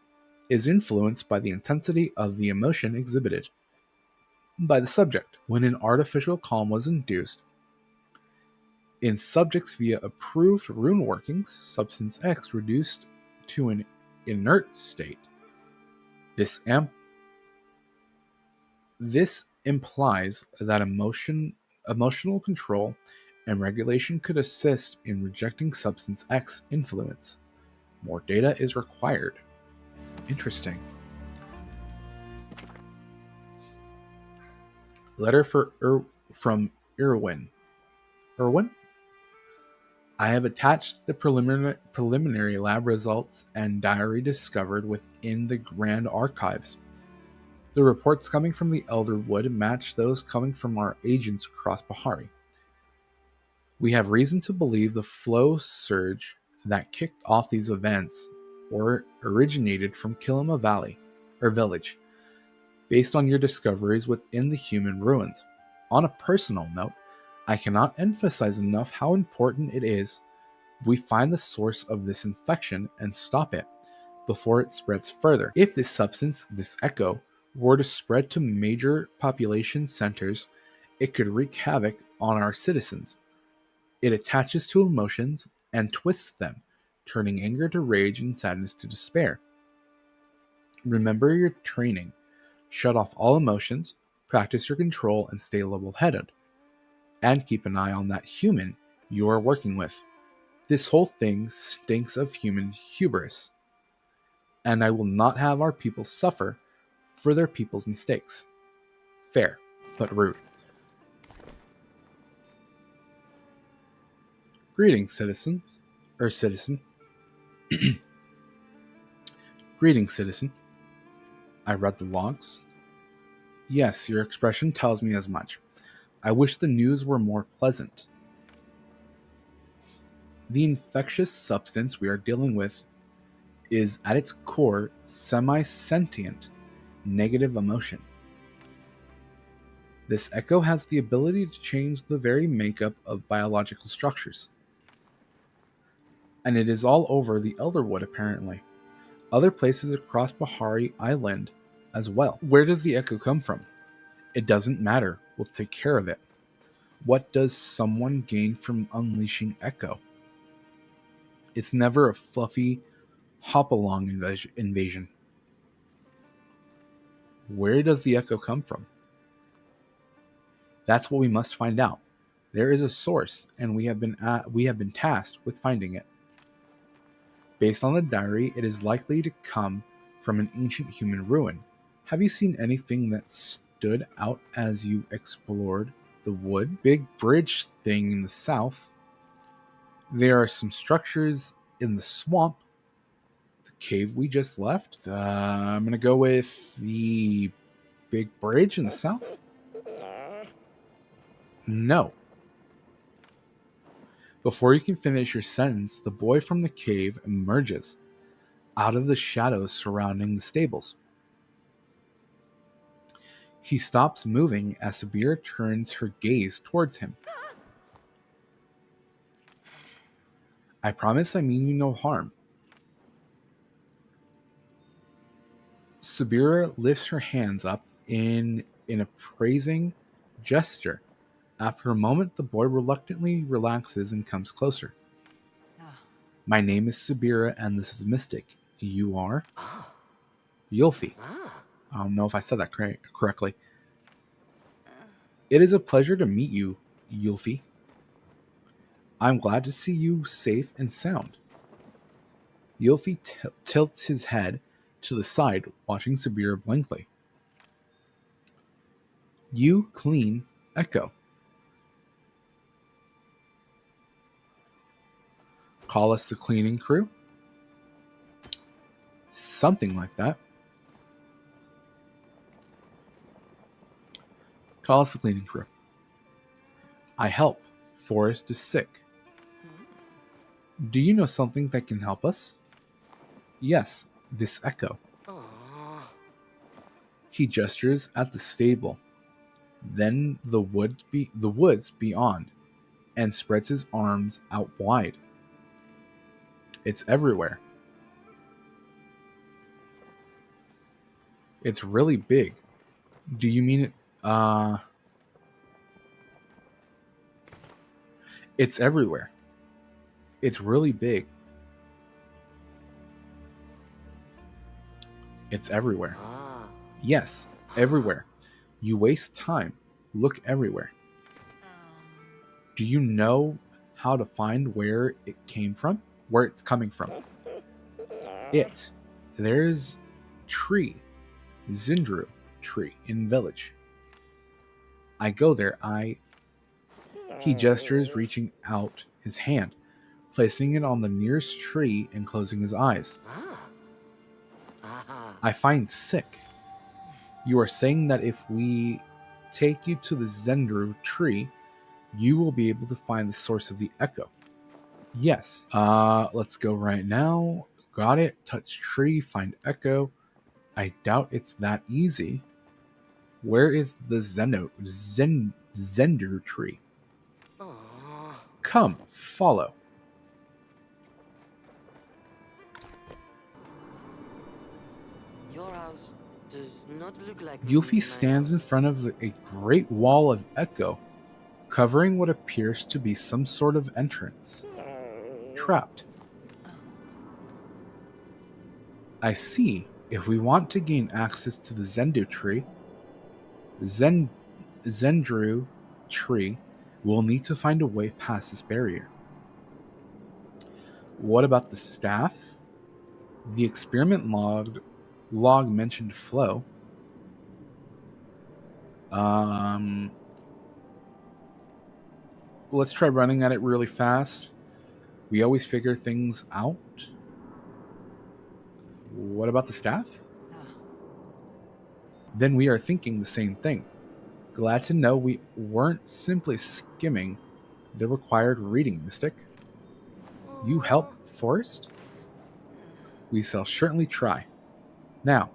is influenced by the intensity of the emotion exhibited by the subject. When an artificial calm was induced in subjects via approved rune workings, substance X reduced to an inert state. This implies that emotional control and regulation could assist in rejecting substance X influence. More data is required. Interesting. Letter from Irwin. Irwin? I have attached the preliminary lab results and diary discovered within the Grand Archives. The reports coming from the Elderwood match those coming from our agents across Bahari. We have reason to believe the flow surge that kicked off these events originated from Kilima Valley, or village, based on your discoveries within the human ruins. On a personal note, I cannot emphasize enough how important it is we find the source of this infection and stop it before it spreads further. If this substance, this echo, were to spread to major population centers, it could wreak havoc on our citizens. It attaches to emotions and twists them, turning anger to rage and sadness to despair. Remember your training. Shut off all emotions, practice your control, and stay level-headed. And keep an eye on that human you are working with. This whole thing stinks of human hubris, and I will not have our people suffer for their people's mistakes. Fair, but rude. Greetings, citizens. Citizen. Greetings, citizen. I read the logs. Yes, your expression tells me as much. I wish the news were more pleasant. The infectious substance we are dealing with is at its core semi-sentient negative emotion. This echo has the ability to change the very makeup of biological structures. And it is all over the Elderwood, apparently. Other places across Bahari Island as well. Where does the echo come from? It doesn't matter. We'll take care of it. What does someone gain from unleashing echo? It's never a fluffy hop-along invasion. Where does the echo come from? That's what we must find out. There is a source, and we have been tasked with finding it. Based on the diary, it is likely to come from an ancient human ruin. Have you seen anything that stood out as you explored the wood? Big bridge thing in the south. There are some structures in the swamp. The cave we just left. I'm gonna go with the big bridge in the south. No. Before you can finish your sentence, the boy from the cave emerges out of the shadows surrounding the stables. He stops moving as Sabir turns her gaze towards him. I promise I mean you no harm. Sabira lifts her hands up in an appraising gesture. After a moment, the boy reluctantly relaxes and comes closer. My name is Sabira, and this is Mystic. You are? Yulfi. I don't know if I said that correctly. It is a pleasure to meet you, Yulfi. I'm glad to see you safe and sound. Yulfi tilts his head to the side, watching Sabira blankly. You clean Echo. Call us the cleaning crew? Something like that. Call us the cleaning crew. I help. Forrest is sick. Do you know something that can help us? Yes, this Echo. He gestures at the stable, then the woods beyond, and spreads his arms out wide. It's everywhere. It's really big. Do you mean it? It's everywhere. It's really big. It's everywhere. Yes, everywhere. You waste time. Look everywhere. Do you know how to find where it came from? Where it's coming from? There's tree. Zindru tree in village. I go there. He gestures, reaching out his hand, placing it on the nearest tree and closing his eyes. I find sick. You are saying that if we take you to the Zendru tree, you will be able to find the source of the echo. Yes. Let's go right now. Got it. Touch tree, find echo. I doubt it's that easy. Where is the Zender tree? Come, follow. Your house does not look like Yuffie my stands in house. front of a great wall of echo, covering what appears to be some sort of entrance. Trapped. I see. If we want to gain access to the Zendu tree, Zendru tree, we'll need to find a way past this barrier. What about the staff? The experiment log mentioned flow. Let's try running at it really fast. We always figure things out. What about the staff? Then we are thinking the same thing. Glad to know we weren't simply skimming the required reading, Mystic. You help, Forrest? We shall certainly try. Now,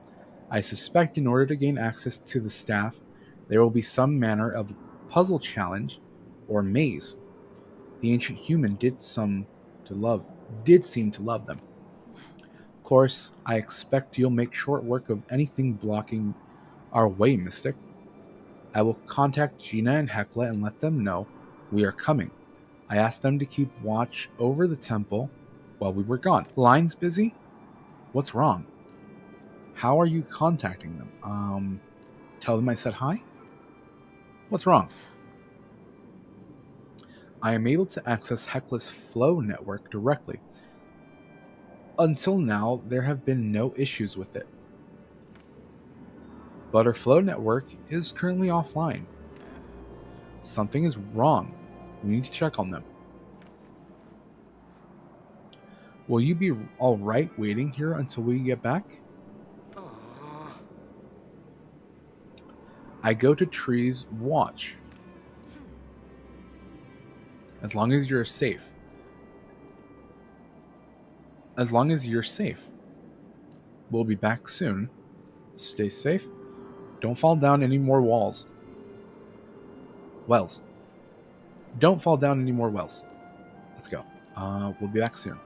I suspect in order to gain access to the staff, There will be some manner of puzzle challenge or maze. The ancient human did seem to love them. Of course, I expect you'll make short work of anything blocking our way, Mystic. I will contact Gina and Hecla and let them know we are coming. I asked them to keep watch over the temple while we were gone. Line's busy? What's wrong? How are you contacting them? Tell them I said hi? What's wrong? I am able to access Hecla's flow network directly. Until now, there have been no issues with it. But her flow network is currently offline. Something is wrong. We need to check on them. Will you be alright waiting here until we get back? Aw. I go to Tree's watch. As long as you're safe. As long as you're safe. We'll be back soon. Stay safe. Don't fall down any more walls. Wells. Don't fall down any more wells. Let's go. We'll be back soon.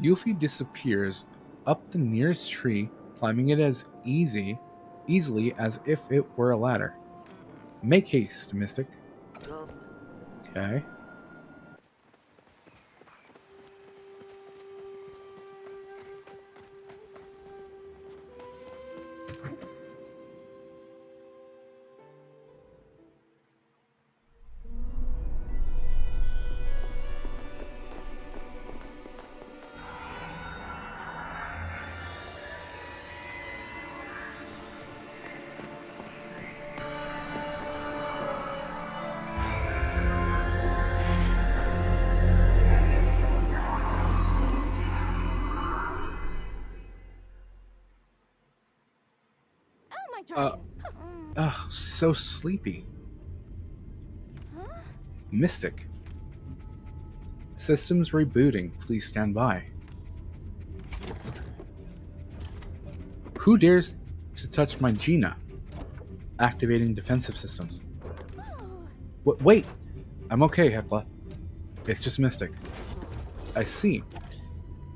Yuffie disappears up the nearest tree, climbing it as easily as if it were a ladder. Make haste, Mystic. Go. Okay. Oh, my dragon. Ugh, so sleepy. Mystic. Systems rebooting. Please stand by. Who dares to touch my Gina? Activating defensive systems. Wait! I'm okay, Hecla. It's just Mystic. I see.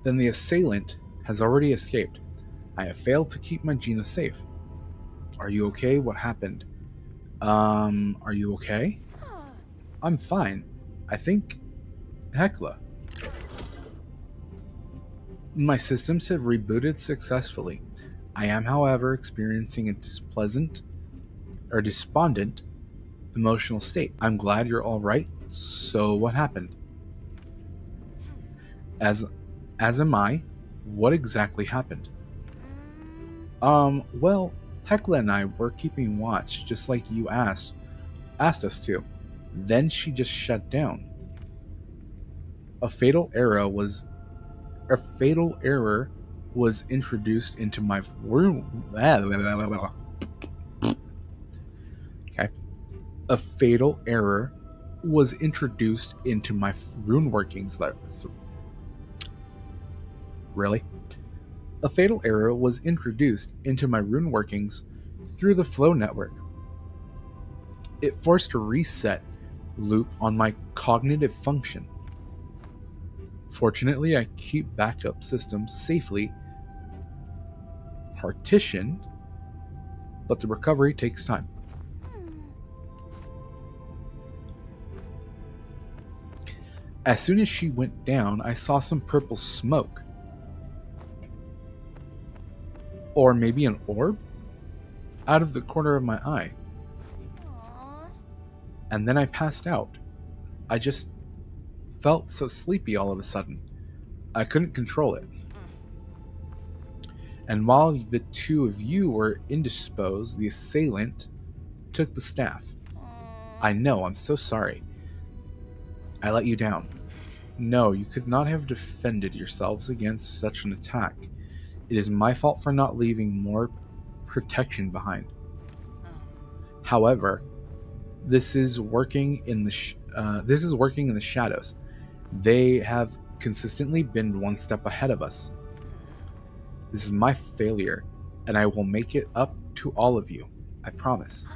Then the assailant has already escaped. I have failed to keep my Gina safe. Are you okay? What happened? Are you okay? I'm fine. I think... Hecla. My systems have rebooted successfully. I am, however, experiencing a despondent emotional state. I'm glad you're alright. So what happened? As am I. What exactly happened? Well, Hecla and I were keeping watch, just like you asked us to. Then she just shut down. A fatal error was introduced into my room. Okay. A fatal error was introduced into my rune workings. Really? A fatal error was introduced into my rune workings through the flow network. It forced a reset loop on my cognitive function. Fortunately, I keep backup systems safely partitioned, but the recovery takes time. As soon as she went down, I saw some purple smoke. Or maybe an orb? Out of the corner of my eye. And then I passed out. I just felt so sleepy all of a sudden. I couldn't control it. And while the two of you were indisposed, the assailant took the staff. I know, I'm so sorry. I let you down. No, you could not have defended yourselves against such an attack. It is my fault for not leaving more protection behind. However, this is working in the shadows. They have consistently been one step ahead of us. This is my failure, and I will make it up to all of you. I promise.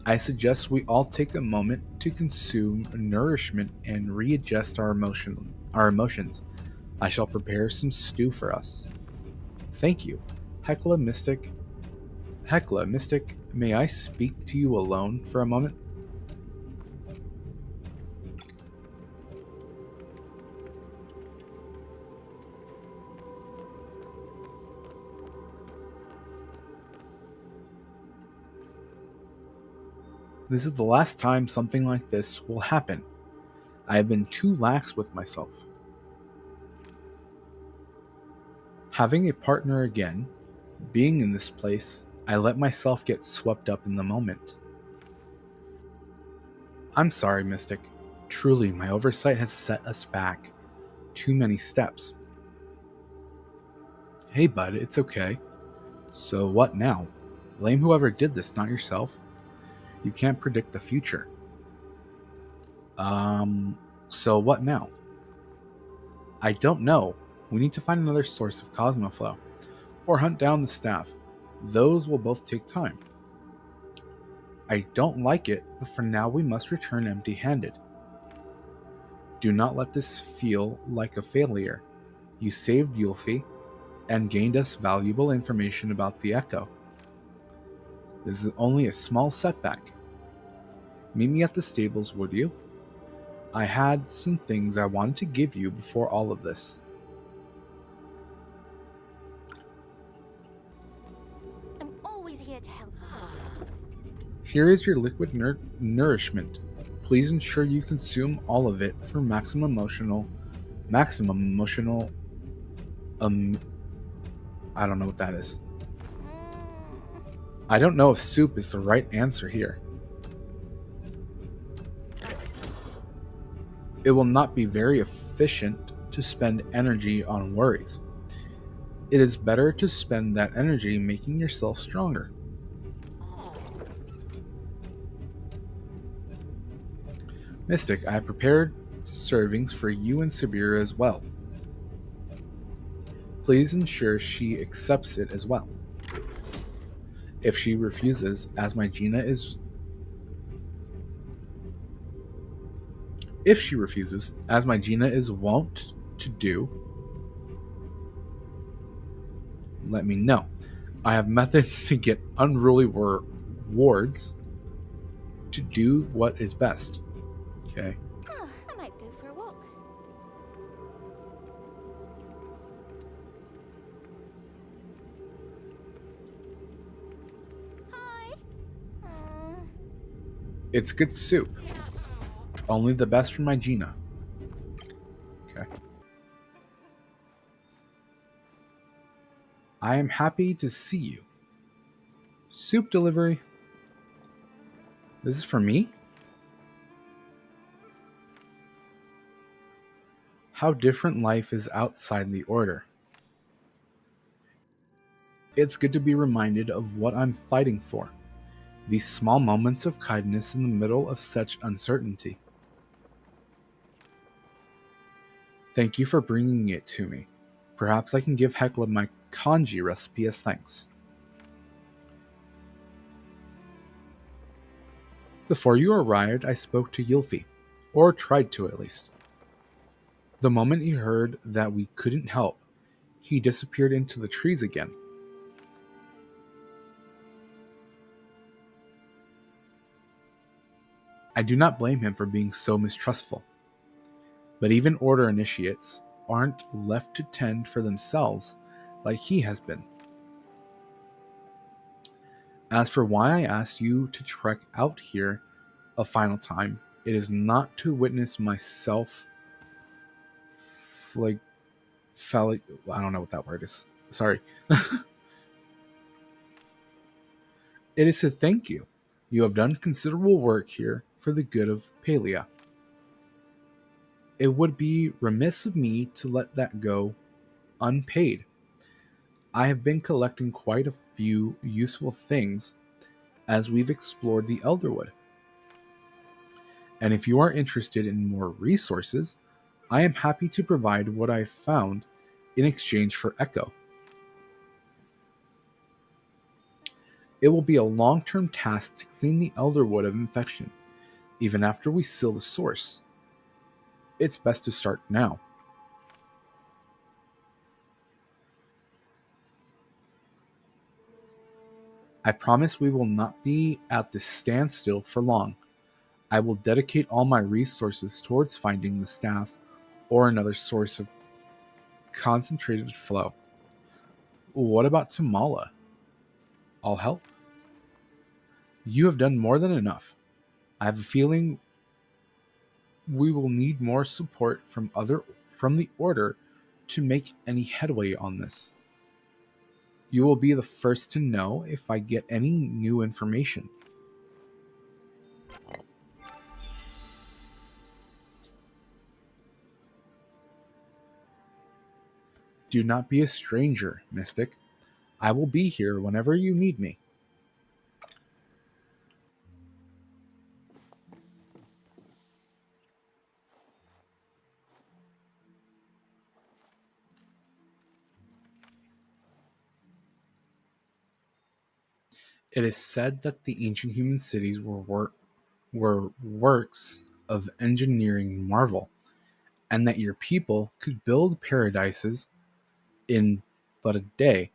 I suggest we all take a moment to consume nourishment and readjust our emotions. I shall prepare some stew for us. Thank you. Hecla Mystic. Hecla Mystic, may I speak to you alone for a moment? This is the last time something like this will happen. I have been too lax with myself. Having a partner again, being in this place, I let myself get swept up in the moment. I'm sorry, Mystic. Truly, my oversight has set us back too many steps. Hey, bud, it's okay. So what now? Blame whoever did this, not yourself. You can't predict the future. So what now? I don't know. We need to find another source of Cosmoflow, or hunt down the staff. Those will both take time. I don't like it, but for now we must return empty-handed. Do not let this feel like a failure. You saved Yulfi and gained us valuable information about the Echo. This is only a small setback. Meet me at the stables, would you? I had some things I wanted to give you before all of this. I'm always here to help. Here is your liquid nourishment. Please ensure you consume all of it for maximum emotional, I don't know what that is. I don't know if soup is the right answer here. It will not be very efficient to spend energy on worries. It is better to spend that energy making yourself stronger. Mystic, I have prepared servings for you and Sabira as well. Please ensure she accepts it as well. If she refuses, as my Gina is wont to do, let me know. I have methods to get unruly wards to do what is best. Okay. Oh, I might go for a walk. Hi. It's good soup. Only the best for my Gina. Okay. I am happy to see you. Soup delivery. This is for me? How different life is outside the order. It's good to be reminded of what I'm fighting for. These small moments of kindness in the middle of such uncertainty. Thank you for bringing it to me. Perhaps I can give Hecla my kanji recipe as thanks. Before you arrived, I spoke to Yilfi, or tried to at least. The moment he heard that we couldn't help, he disappeared into the trees again. I do not blame him for being so mistrustful. But even Order initiates aren't left to tend for themselves like he has been. As for why I asked you to trek out here a final time, it is not to witness myself I don't know what that word is. Sorry. It is to thank you. You have done considerable work here for the good of Palia. It would be remiss of me to let that go unpaid. I have been collecting quite a few useful things as we've explored the Elderwood. And if you are interested in more resources, I am happy to provide what I've found in exchange for Echo. It will be a long-term task to clean the Elderwood of infection, even after we seal the source. It's best to start now. I promise we will not be at this standstill for long. I will dedicate all my resources towards finding the staff or another source of concentrated flow. What about Tamala? I'll help. You have done more than enough. I have a feeling we will need more support from the order to make any headway on this. You will be the first to know if I get any new information. Do not be a stranger, Mystic. I will be here whenever you need me. It is said that the ancient human cities were works of engineering marvel, and that your people could build paradises in but a day,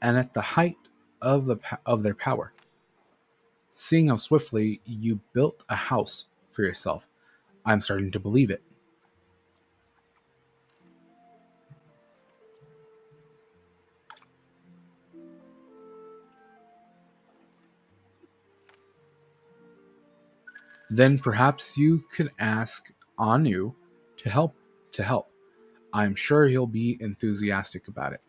and at the height of their power. Seeing how swiftly you built a house for yourself, I'm starting to believe it. Then perhaps you could ask Anu to help to help. I'm sure he'll be enthusiastic about it.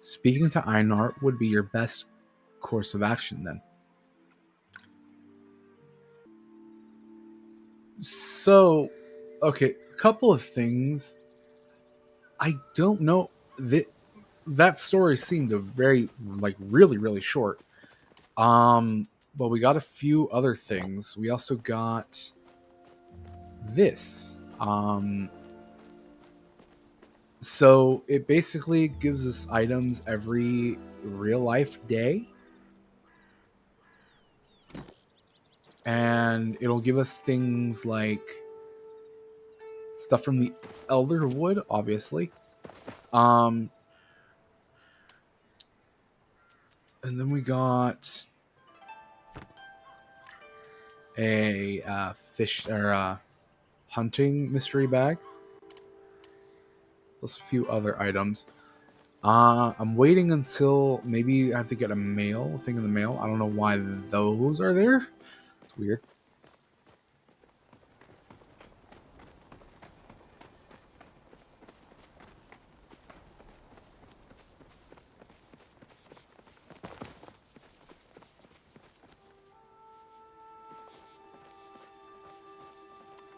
Speaking to Einar would be your best course of action then. So, okay, a couple of things. I don't know that story seemed a very really short. But we got a few other things. We also got this. So it basically gives us items every real life day. And it'll give us things like stuff from the Elderwood, obviously. Um, and then we got a fish or hunting mystery bag. Plus a few other items. I'm waiting until maybe I have to get a mail thing in the mail. I don't know why those are there. It's weird.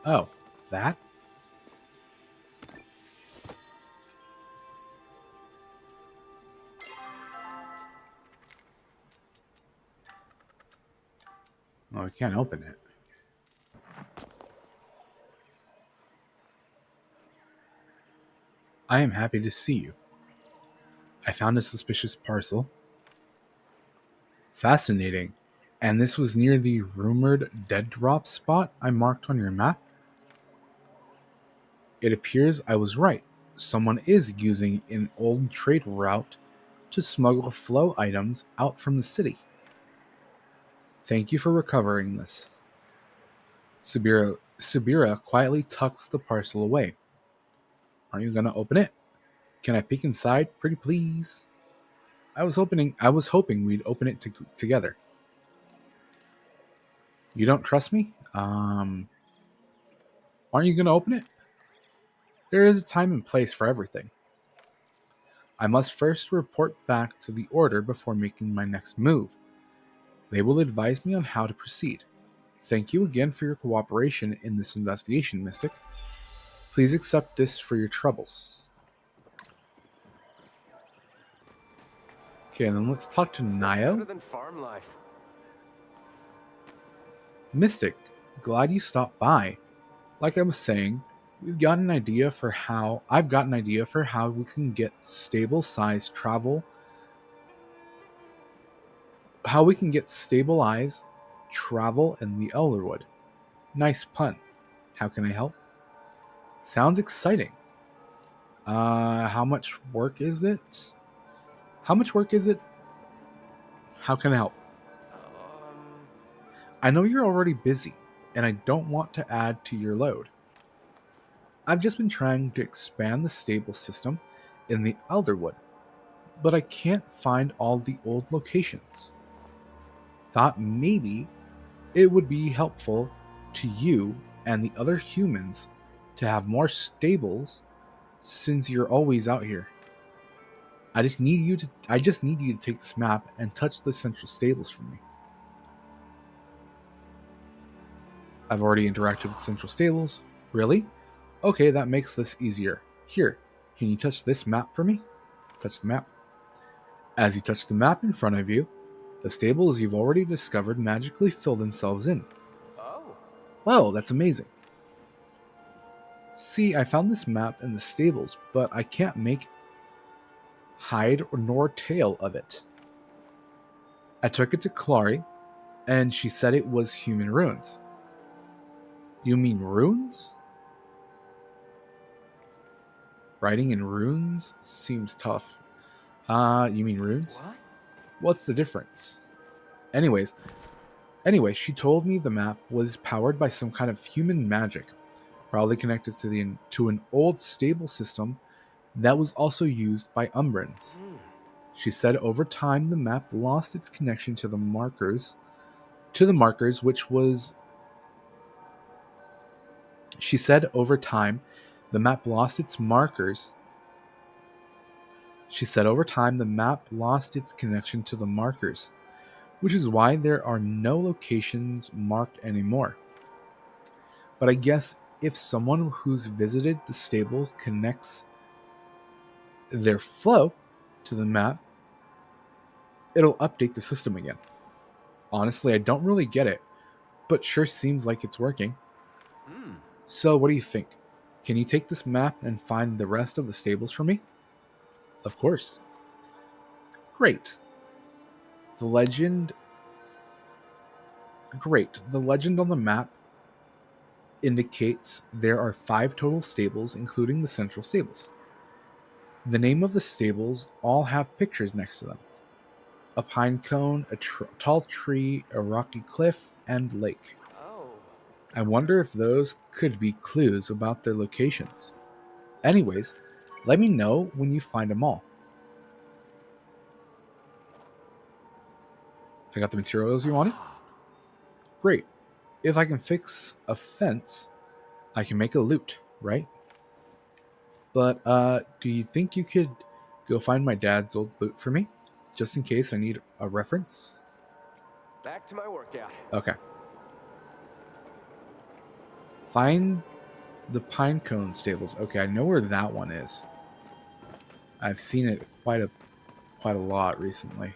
Oh, that? Oh, I can't open it. I am happy to see you. I found a suspicious parcel. Fascinating. And this was near the rumored dead drop spot I marked on your map? It appears I was right. Someone is using an old trade route to smuggle flow items out from the city. Thank you for recovering this. Sabira quietly tucks the parcel away. Aren't you gonna open it? Can I peek inside, pretty please? I was hoping we'd open it together. You don't trust me? Aren't you gonna open it? There is a time and place for everything. I must first report back to the Order before making my next move. They will advise me on how to proceed. Thank you again for your cooperation in this investigation, Mystic. Please accept this for your troubles. Okay, and then let's talk to Nio. Better than farm life. Mystic, glad you stopped by. Like I was saying, I've got an idea for how we can get stable sized travel how we can get stable eyes, travel in the Elderwood. Nice pun. How can I help? Sounds exciting. How much work is it? How much work is it? How can I help? Um, I know you're already busy, and I don't want to add to your load. I've just been trying to expand the stable system in the Elderwood, but I can't find all the old locations. Thought maybe it would be helpful to you and the other humans to have more stables since you're always out here. I just need you to take this map and touch the central stables for me. I've already interacted with central stables. Really? Okay, that makes this easier. Here, can you touch this map for me? Touch the map. As you touch the map in front of you, the stables you've already discovered magically fill themselves in. oh. Whoa, that's amazing. See, I found this map in the stables, but I can't make hide nor tail of it. I took it to Clary, and she said it was human ruins. You mean runes? Writing in runes seems tough. You mean runes? What? What's the difference? Anyways, she told me the map was powered by some kind of human magic, probably connected to an old stable system that was also used by Umbrans. Hmm. She said over time the map lost its connection to the markers, which was she said over time the map lost its markers. She said over time the map lost its connection to the markers, which is why there are no locations marked anymore. But I guess if someone who's visited the stable connects their flow to the map, it'll update the system again. Honestly, I don't really get it, but sure seems like it's working. Hmm. So, what do you think? Can you take this map and find the rest of the stables for me? Of course. Great. The legend. Great. The legend on the map indicates there are 5 total stables, including the central stables. The name of the stables all have pictures next to them: a pine cone, a tall tree, a rocky cliff, and lake. Oh. I wonder if those could be clues about their locations. Anyways, let me know when you find them all. I got the materials you wanted? Ah. Great. If I can fix a fence, I can make a lute, right? But do you think you could go find my dad's old lute for me? Just in case I need a reference? Back to my workout. Okay. Find the Pinecone stables. Okay, I know where that one is. I've seen it quite a lot recently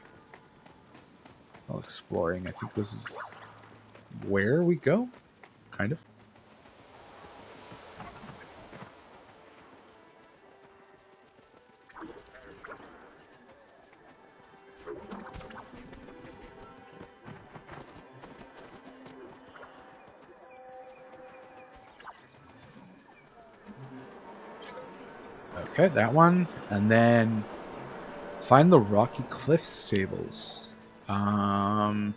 while exploring. I think this is where we go, kind of. Okay, that one, and then find the Rocky Cliff stables. I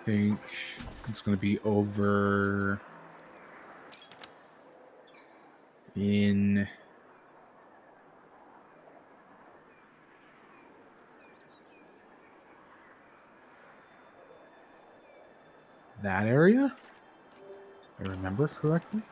think it's going to be over in that area, if I remember correctly.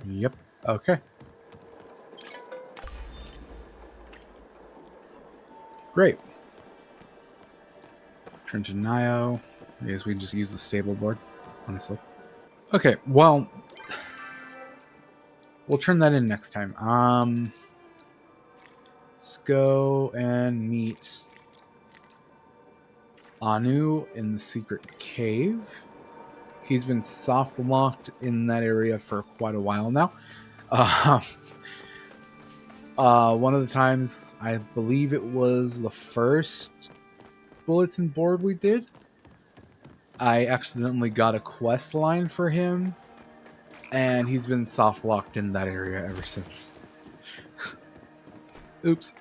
Yep. Okay. Great. Turn to Nio. I guess we just use the stable board, honestly. Okay, well, we'll turn that in next time. Let's go and meet Anu in the secret cave. He's been soft locked in that area for quite a while now. Uh, one of the times, I believe it was the first bulletin board we did, I accidentally got a quest line for him, and he's been soft locked in that area ever since. Oops.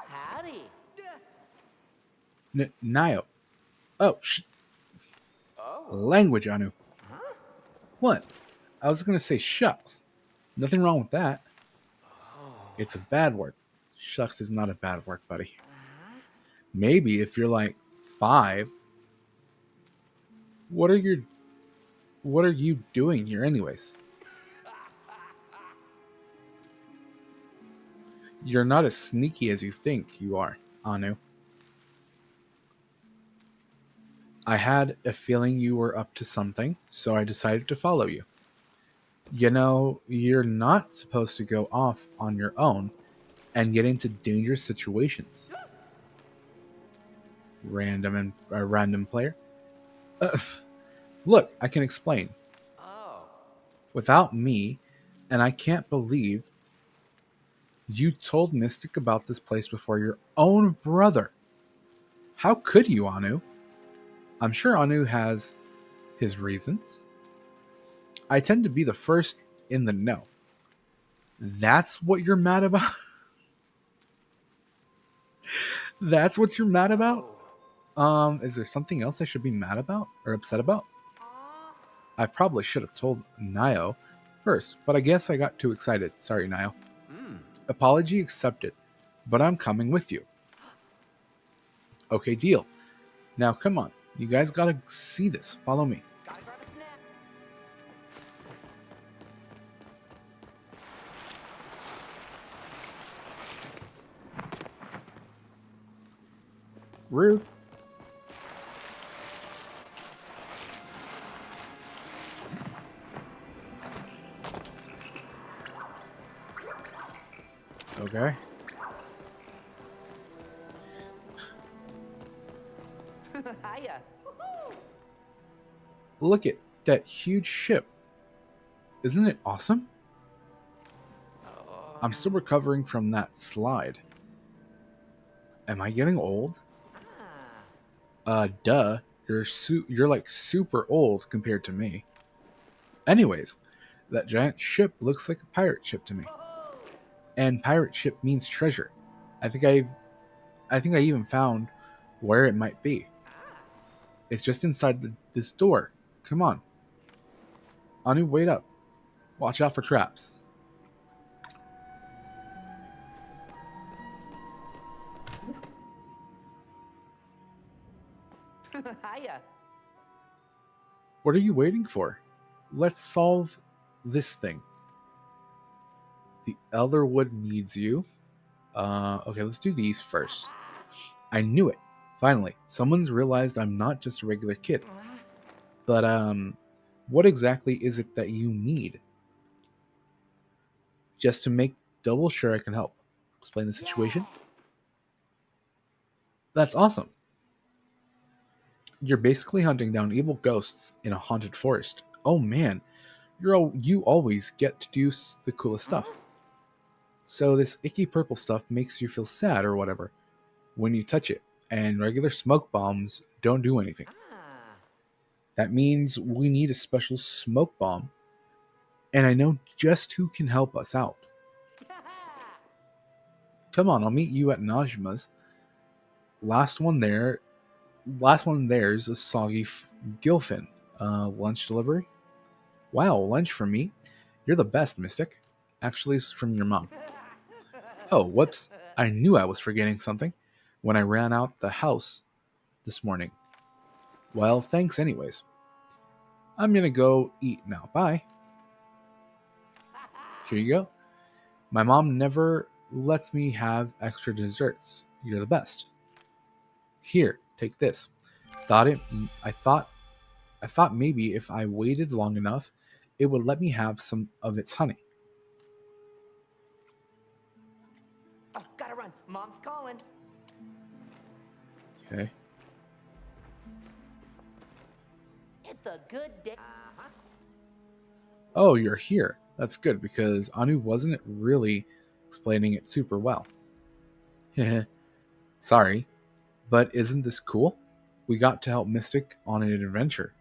Howdy. Nio. Oh, language, Anu. What? I was gonna say shucks. Nothing wrong with that. It's a bad word. Shucks is not a bad word, buddy. Maybe if you're like 5. What are you doing here anyways? You're not as sneaky as you think you are, Anu. I had a feeling you were up to something, so I decided to follow you. You know, you're not supposed to go off on your own and get into dangerous situations. Random player. Uh, Look, I can explain. Oh. Without me, and I can't believe you told Mystic about this place before your own brother. How could you, Anu? I'm sure Anu has his reasons. I tend to be the first in the know. That's what you're mad about? That's what you're mad about? Is there something else I should be mad about or upset about? I probably should have told Nio first, but I guess I got too excited. Sorry, Nio. Apology accepted, but I'm coming with you. Okay, deal. Now, come on. You guys gotta see this. Follow me. Gotta grab a snack. Rude. Okay. Hiya. Look at that huge ship. Isn't it awesome? I'm still recovering from that slide. Am I getting old? Duh. You're like super old compared to me. Anyways, that giant ship looks like a pirate ship to me. And pirate ship means treasure. I think I even found where it might be. It's just inside this door. Come on. Anu, wait up. Watch out for traps. Hiya. What are you waiting for? Let's solve this thing. The Elderwood needs you. Okay, let's do these first. I knew it. Finally, someone's realized I'm not just a regular kid. But, what exactly is it that you need? Just to make double sure I can help. Explain the situation? That's awesome. You're basically hunting down evil ghosts in a haunted forest. Oh man, you always get to do the coolest stuff. So this icky purple stuff makes you feel sad or whatever when you touch it, and regular smoke bombs don't do anything. That means we need a special smoke bomb, and I know just who can help us out. Come on, I'll meet you at Najima's. Last one there's a soggy gilfin. Lunch delivery? Wow, lunch for me? You're the best, Mystic. Actually, it's from your mom. Oh, whoops. I knew I was forgetting something when I ran out the house this morning. Well, thanks anyways. I'm gonna go eat now. Bye. Here you go. My mom never lets me have extra desserts. You're the best. Here, take this. Thought it I thought I thought maybe if I waited long enough, it would let me have some of its honey. Oh, gotta run. Mom's calling. Okay. It's a good day. Uh-huh. Oh, you're here. That's good because Anu wasn't really explaining it super well. Sorry, but isn't this cool? We got to help Mystic on an adventure.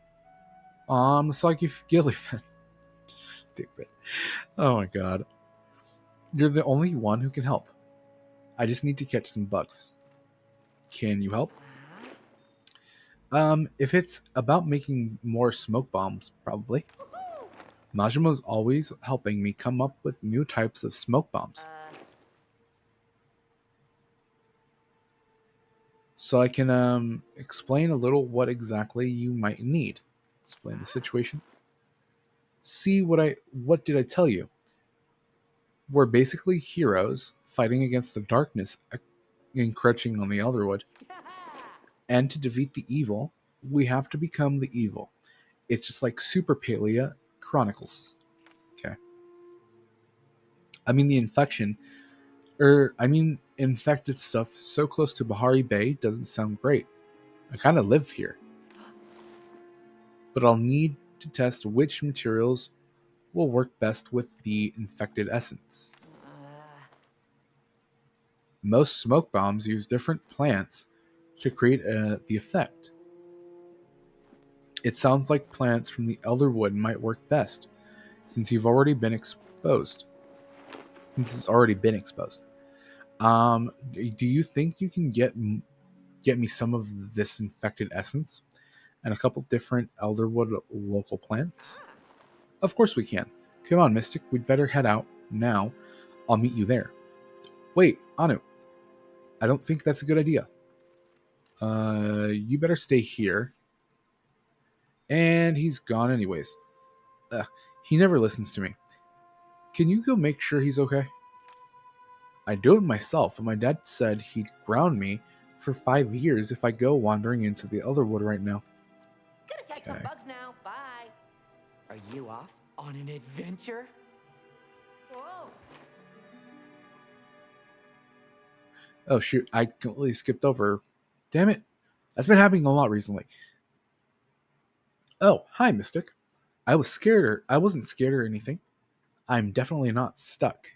It's like if Gillyfin. Stupid. Oh my god. You're the only one who can help. I just need to catch some bugs. Can you help? If it's about making more smoke bombs, probably. Najima's always helping me come up with new types of smoke bombs. So I can explain a little what exactly you might need. Explain the situation. See what did I tell you? We're basically heroes fighting against the darkness encroaching on the Elderwood. And to defeat the evil, we have to become the evil. It's just like Super Palia Chronicles. Okay. I mean the infected stuff so close to Bahari Bay doesn't sound great. I kind of live here. But I'll need to test which materials will work best with the infected essence. Most smoke bombs use different plants to create the effect. It sounds like plants from the Elderwood might work best, since you've already been exposed. Since it's already been exposed. Do you think you can get me some of this infected essence and a couple different Elderwood local plants? Of course we can. Come on, Mystic. We'd better head out now. I'll meet you there. Wait, Anu. I don't think that's a good idea. You better stay here. And he's gone anyways. Ugh, he never listens to me. Can you go make sure he's okay? I do it myself, and my dad said he'd ground me for 5 years if I go wandering into the Elderwood right now. Gonna catch some bugs now. Bye. Are you off on an adventure? Whoa. Oh shoot, I completely skipped over. Damn it. That's been happening a lot recently. Oh, hi, Mystic. I wasn't scared or anything. I'm definitely not stuck.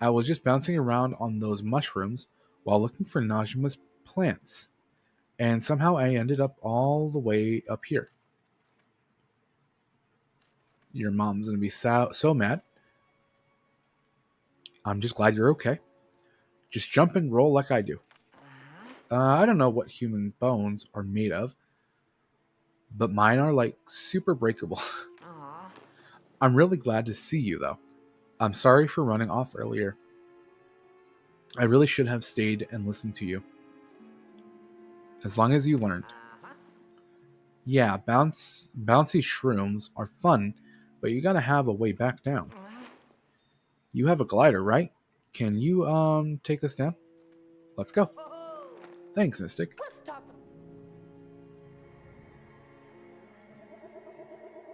I was just bouncing around on those mushrooms while looking for Najima's plants. And somehow I ended up all the way up here. Your mom's gonna be so mad. I'm just glad you're okay. Just jump and roll like I do. I don't know what human bones are made of, but mine are like super breakable. I'm really glad to see you though. I'm sorry for running off earlier. I really should have stayed and listened to you. As long as you learned. Yeah, bouncy shrooms are fun, but you gotta have a way back down. You have a glider, right? Can you take us down? Let's go. Thanks, Mystic. Let's talk.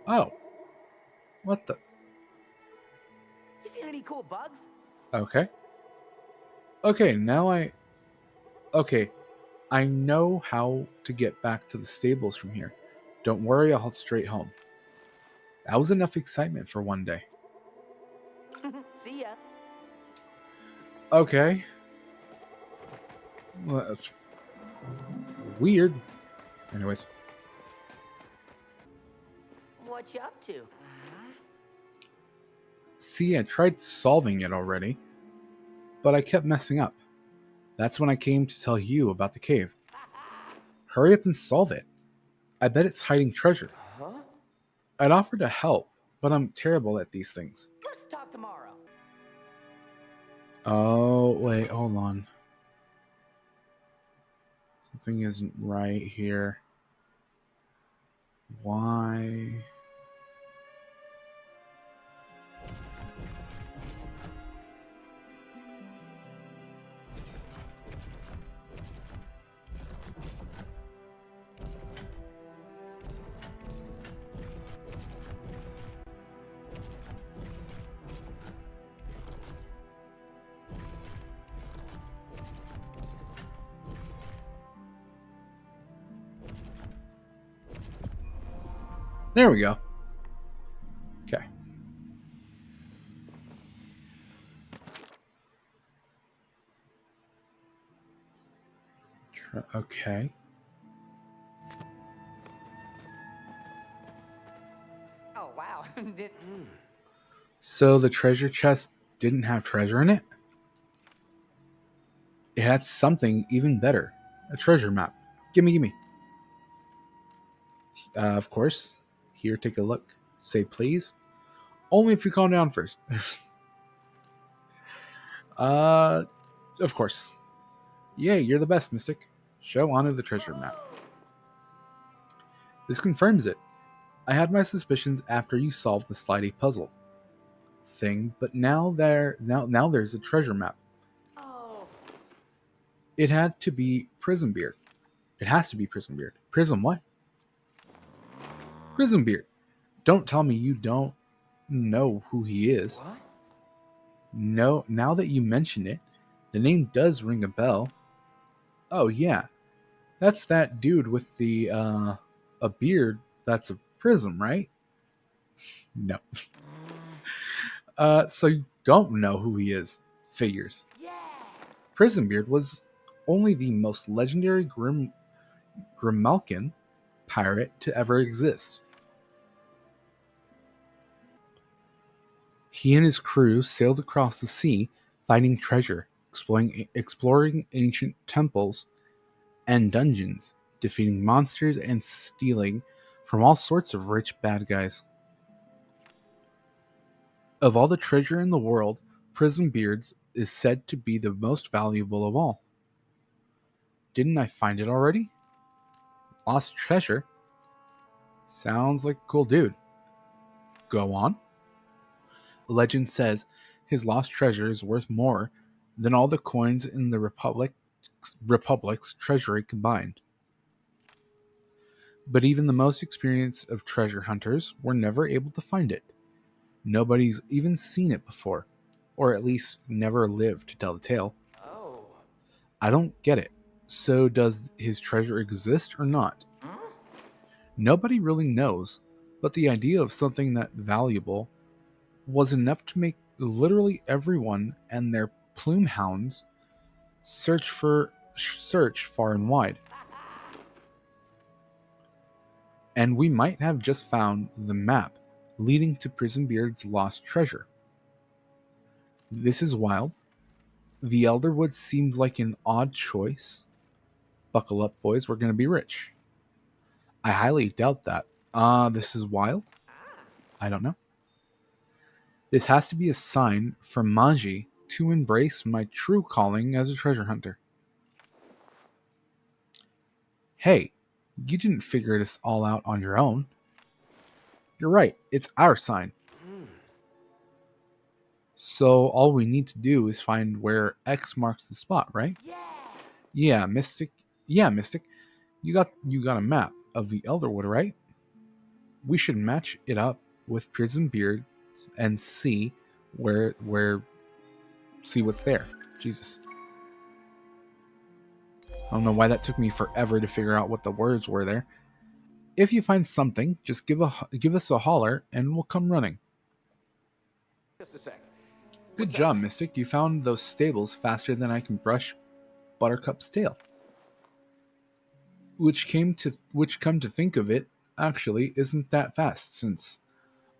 Oh. What the? You seen any cool bugs? Okay. Okay, Okay, I know how to get back to the stables from here. Don't worry, I'll head straight home. That was enough excitement for one day. See ya. Okay. Well, that's weird. Anyways. What you up to? See, I tried solving it already, but I kept messing up. That's when I came to tell you about the cave. Hurry up and solve it. I bet it's hiding treasure. Huh? I'd offer to help, but I'm terrible at these things. Let's talk tomorrow. Oh, wait, hold on. Something isn't right here. Why? There we go. Okay. Okay. Oh, wow. Did... So the treasure chest didn't have treasure in it? It had something even better. A treasure map. Gimme, gimme. Of course. Here, take a look. Say please. Only if you calm down first. uh, of course. Yay, you're the best, Mystic. Show Anu the treasure map. This confirms it. I had my suspicions after you solved the slidey puzzle thing, but now there's a treasure map. Oh. It had to be Prism Beard. It has to be Prism Beard. Prism what? Prism Beard. Don't tell me you don't know who he is. What? No, now that you mention it, the name does ring a bell. Oh yeah, that's that dude with the a beard that's a prism, right? No. So you don't know who he is. Figures. Yeah. Prism Beard was only the most legendary Grimalkin pirate to ever exist. He and his crew sailed across the sea, finding treasure, exploring ancient temples and dungeons, defeating monsters and stealing from all sorts of rich bad guys. Of all the treasure in the world, Prism Beards is said to be the most valuable of all. Didn't I find it already? Lost treasure? Sounds like a cool dude. Go on. Legend says his lost treasure is worth more than all the coins in the Republic's treasury combined. But even the most experienced of treasure hunters were never able to find it. Nobody's even seen it before, or at least never lived to tell the tale. Oh. I don't get it. So does his treasure exist or not? Huh? Nobody really knows, but the idea of something that valuable was enough to make literally everyone and their plume hounds search far and wide. And we might have just found the map leading to Prison Beard's lost treasure. This is wild. The Elderwoods seems like an odd choice. Buckle up, boys, we're going to be rich. I highly doubt that. This is wild? I don't know. This has to be a sign from Maji to embrace my true calling as a treasure hunter. Hey, you didn't figure this all out on your own. You're right, it's our sign. So all we need to do is find where X marks the spot, right? Yeah. Yeah, Mystic. Yeah, Mystic. You got a map of the Elderwood, right? We should match it up with Prison Beards and see see what's there. Jesus. I don't know why that took me forever to figure out what the words were there. If you find something, just give us a holler and we'll come running. Just a sec. Good job, Mystic. You found those stables faster than I can brush Buttercup's tail. Which come to think of it, actually isn't that fast, since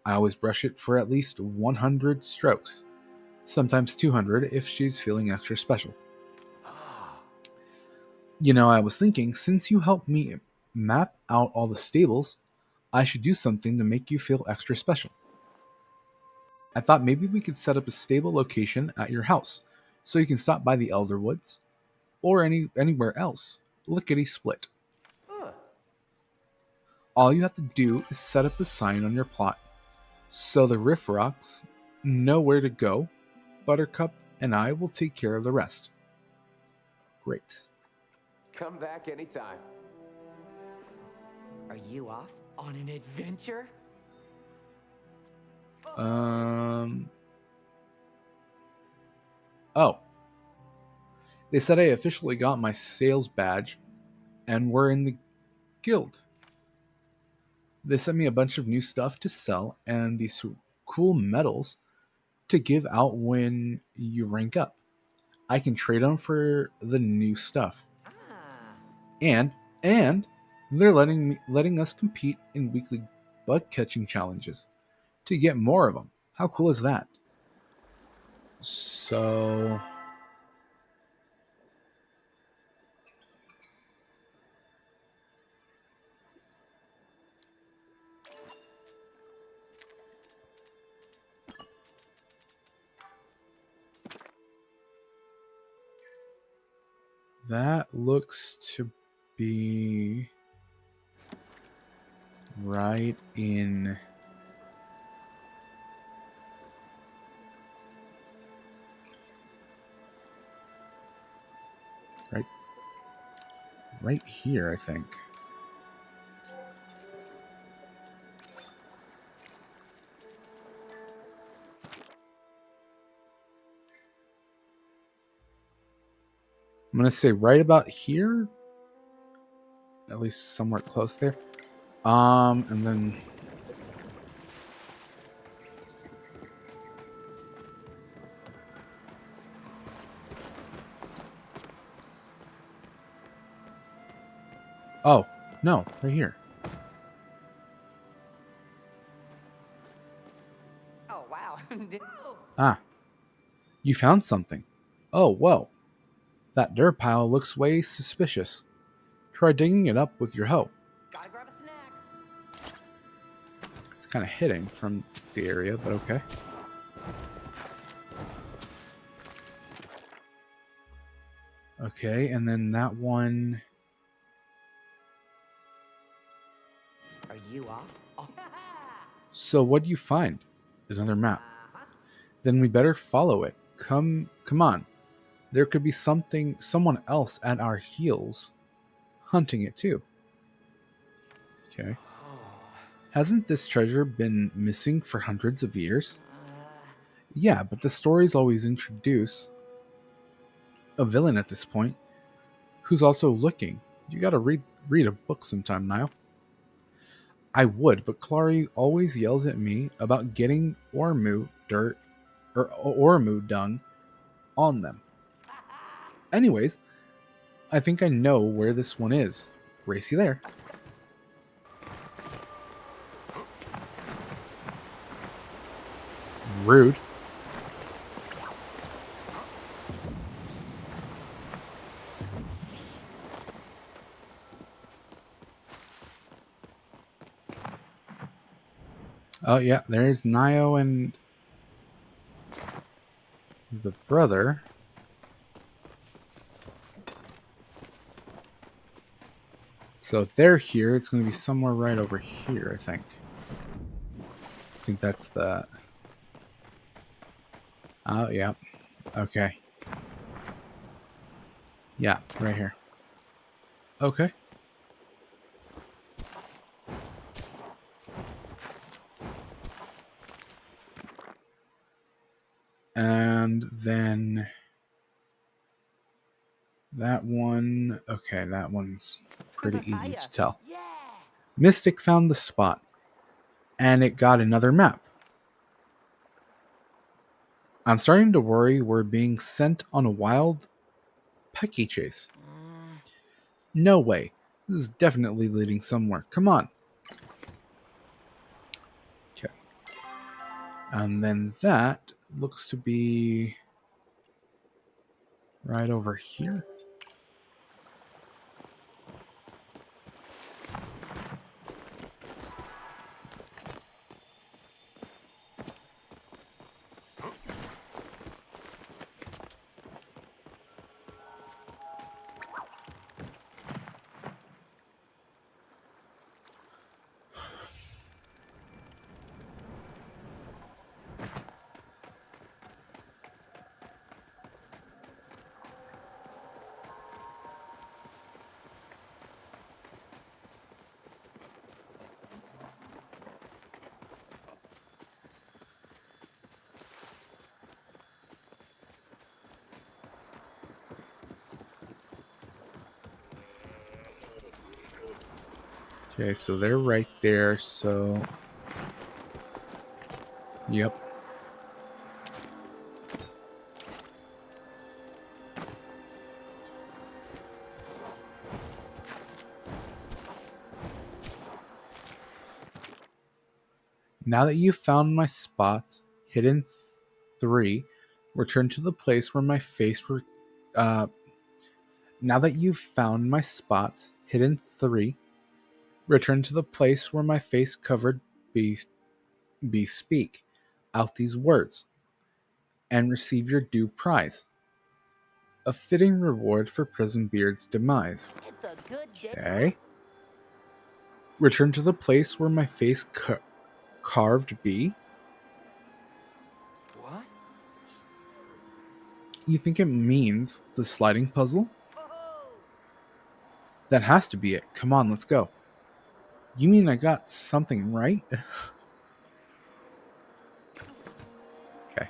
I always brush it for at least 100 strokes. Sometimes 200 if she's feeling extra special. You know, I was thinking, since you helped me map out all the stables, I should do something to make you feel extra special. I thought maybe we could set up a stable location at your house, so you can stop by the Elderwoods, or anywhere else, lickety split. Huh. All you have to do is set up a sign on your plot so the Riffrocks know where to go. Buttercup and I will take care of the rest. Great. Come back anytime. Are you off on an adventure? Oh. They said I officially got my sales badge and we're in the guild. They sent me a bunch of new stuff to sell and these cool medals to give out when you rank up. I can trade them for the new stuff. Ah. And and they're letting us compete in weekly bug catching challenges to get more of them. How cool is that? So that looks to be right in right right here, I think. I'm gonna say right about here, at least somewhere close there. And then oh no, right here. Oh, wow. Ah, you found something. Oh, whoa. That dirt pile looks way suspicious. Try digging it up with your hoe. Gotta grab a snack. It's kind of hidden from the area, but okay. Okay, and then that one. Are you off? Oh. So what do you find? Another map. Uh-huh. Then we better follow it. Come on. There could be someone else at our heels hunting it too. Okay. Hasn't this treasure been missing for hundreds of years? Yeah, but the stories always introduce a villain at this point who's also looking. You gotta read a book sometime, Niall. I would, but Clary always yells at me about getting Ormu dirt or Ormu dung on them. Anyways, I think I know where this one is. Racy there. Rude. Oh yeah, there's Nio and the brother. So if they're here, it's going to be somewhere right over here, I think. I think that's the... Oh, yeah. Okay. Yeah, right here. Okay. And then... that one... Okay, that one's pretty easy to tell. Yeah. Mystic found the spot. And it got another map. I'm starting to worry we're being sent on a wild Peki chase. No way. This is definitely leading somewhere. Come on. Okay. And then that looks to be right over here. Okay, so they're right there, so... Yep. Now that you've found my spots, hidden 3, return to the place where my face were... Now that you've found my spots, hidden 3, return to the place where my face covered bespeak out these words, and receive your due prize. A fitting reward for Prison Beard's demise. Hit the good Okay. Return to the place where my face carved be. What? You think it means the sliding puzzle? That has to be it. Come on, let's go. You mean I got something right? Okay.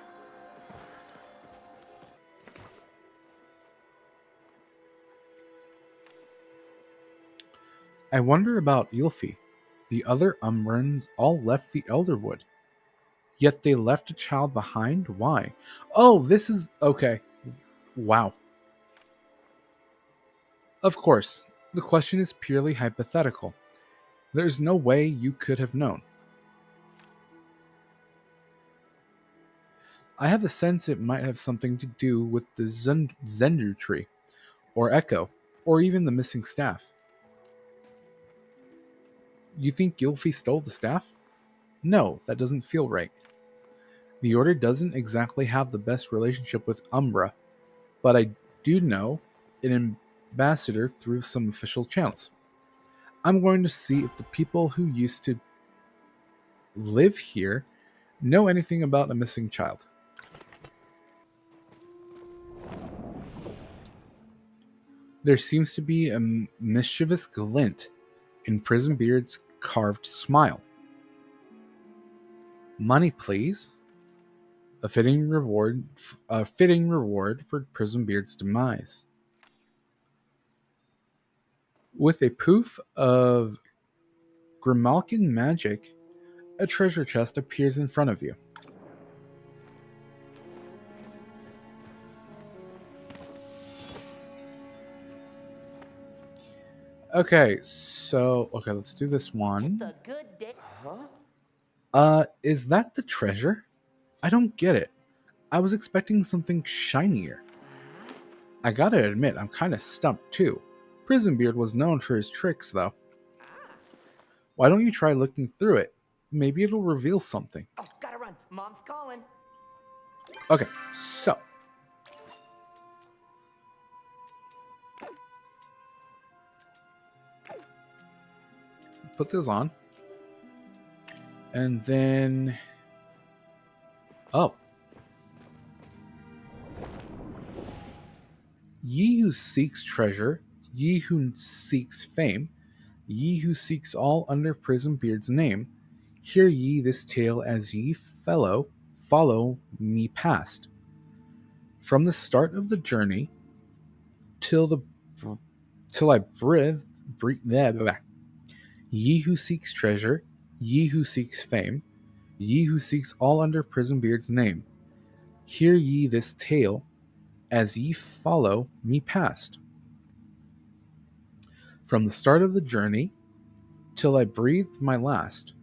I wonder about Ylfie. The other Umbrans all left the Elderwood. Yet they left a child behind? Why? Oh, this is... Okay. Wow. Of course, the question is purely hypothetical. There's no way you could have known. I have a sense it might have something to do with the Zendu tree, or Echo, or even the missing staff. You think Gylfie stole the staff? No, that doesn't feel right. The Order doesn't exactly have the best relationship with Umbra, but I do know an ambassador through some official channels. I'm going to see if the people who used to live here know anything about a missing child. There seems to be a mischievous glint in Prison Beard's carved smile. Money, please. A fitting reward for Prison Beard's demise. With a poof of Grimalkin magic, a treasure chest appears in front of you. Okay, let's do this one. the good day. Is that the treasure? I don't get it. I was expecting something shinier. I gotta admit, I'm kinda stumped too. Prison Beard was known for his tricks, though. Why don't you try looking through it? Maybe it'll reveal something. Oh, gotta run. Mom's calling. Okay, so. Put this on. And then... Oh. Ye who seeks treasure, ye who seeks fame, ye who seeks all under Prison Beard's name, hear ye this tale as ye follow me past. From the start of the journey till I breathe, blah, blah, blah. Ye who seeks treasure, ye who seeks fame, ye who seeks all under Prison Beard's name, hear ye this tale as ye follow me past. From the start of the journey till I breathe my last.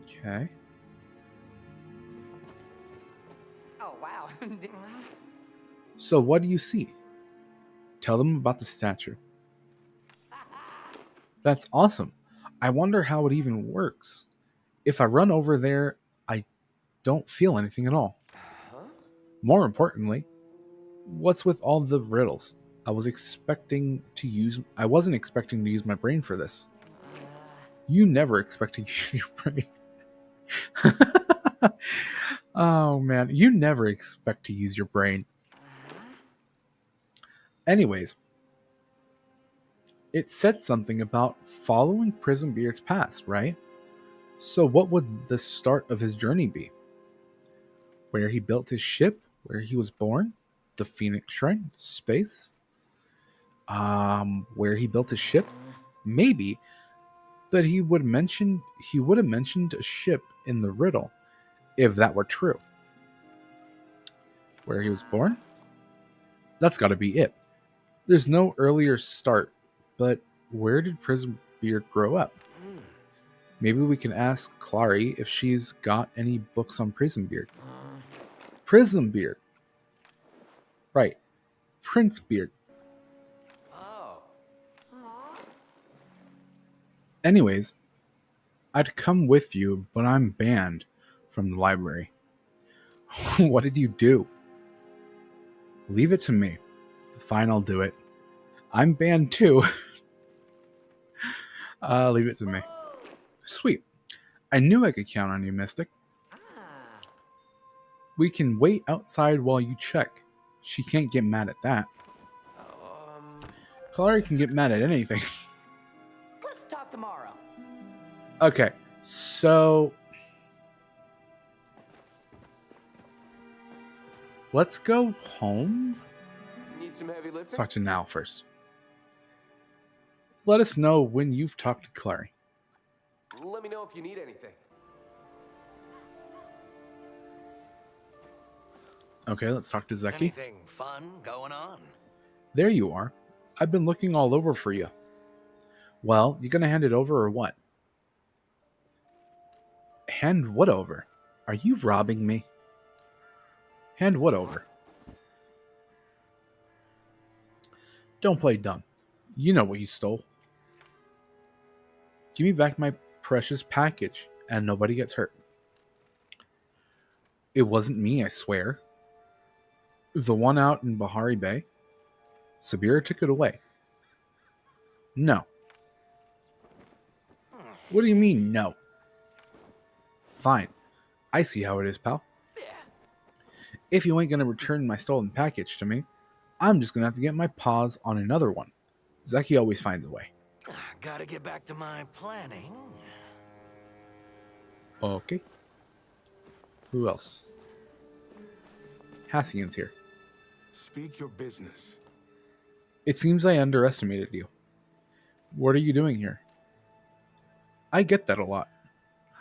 Okay. Oh, wow. So what do you see? Tell them about the statue. That's awesome. I wonder how it even works. If I run over there, I don't feel anything at all. More importantly, what's with all the riddles? I wasn't expecting to use my brain for this. You never expect to use your brain. Oh man, you never expect to use your brain. Anyways, it said something about following Prison Beard's past, right? So what would the start of his journey be? Where he built his ship? Where he was born? The Phoenix Shrine? Space? Where he built his ship? Maybe, but he would have mentioned a ship in the riddle, if that were true. Where he was born? That's gotta be it. There's no earlier start, but where did Prismbeard grow up? Maybe we can ask Clary if she's got any books on Prismbeard. Prismbeard. Right. Prince Beard. Oh. Anyways, I'd come with you, but I'm banned from the library. What did you do? Leave it to me. Fine, I'll do it. I'm banned too. Leave it to me. Sweet. I knew I could count on you, Mystic. Ah. We can wait outside while you check. She can't get mad at that. Clary can get mad at anything. Let's talk tomorrow. Okay, so let's go home. Need some heavy Let's lifting? talk to Nal first. Let us know when you've talked to Clary. Let me know if you need anything. Okay, let's talk to Zeki. Anything fun going on? There you are. I've been looking all over for you. Well, you gonna hand it over or what? Hand what over? Are you robbing me? Hand what over? Don't play dumb. You know what you stole. Give me back my precious package, and nobody gets hurt. It wasn't me, I swear. The one out in Bahari Bay? Sabira took it away. No. What do you mean, no? Fine. I see how it is, pal. If you ain't gonna return my stolen package to me, I'm just gonna have to get my paws on another one. Zeki always finds a way. Gotta get back to my planning. Okay. Who else? Hassian's here. Speak your business. It seems I underestimated you. What are you doing here? I get that a lot.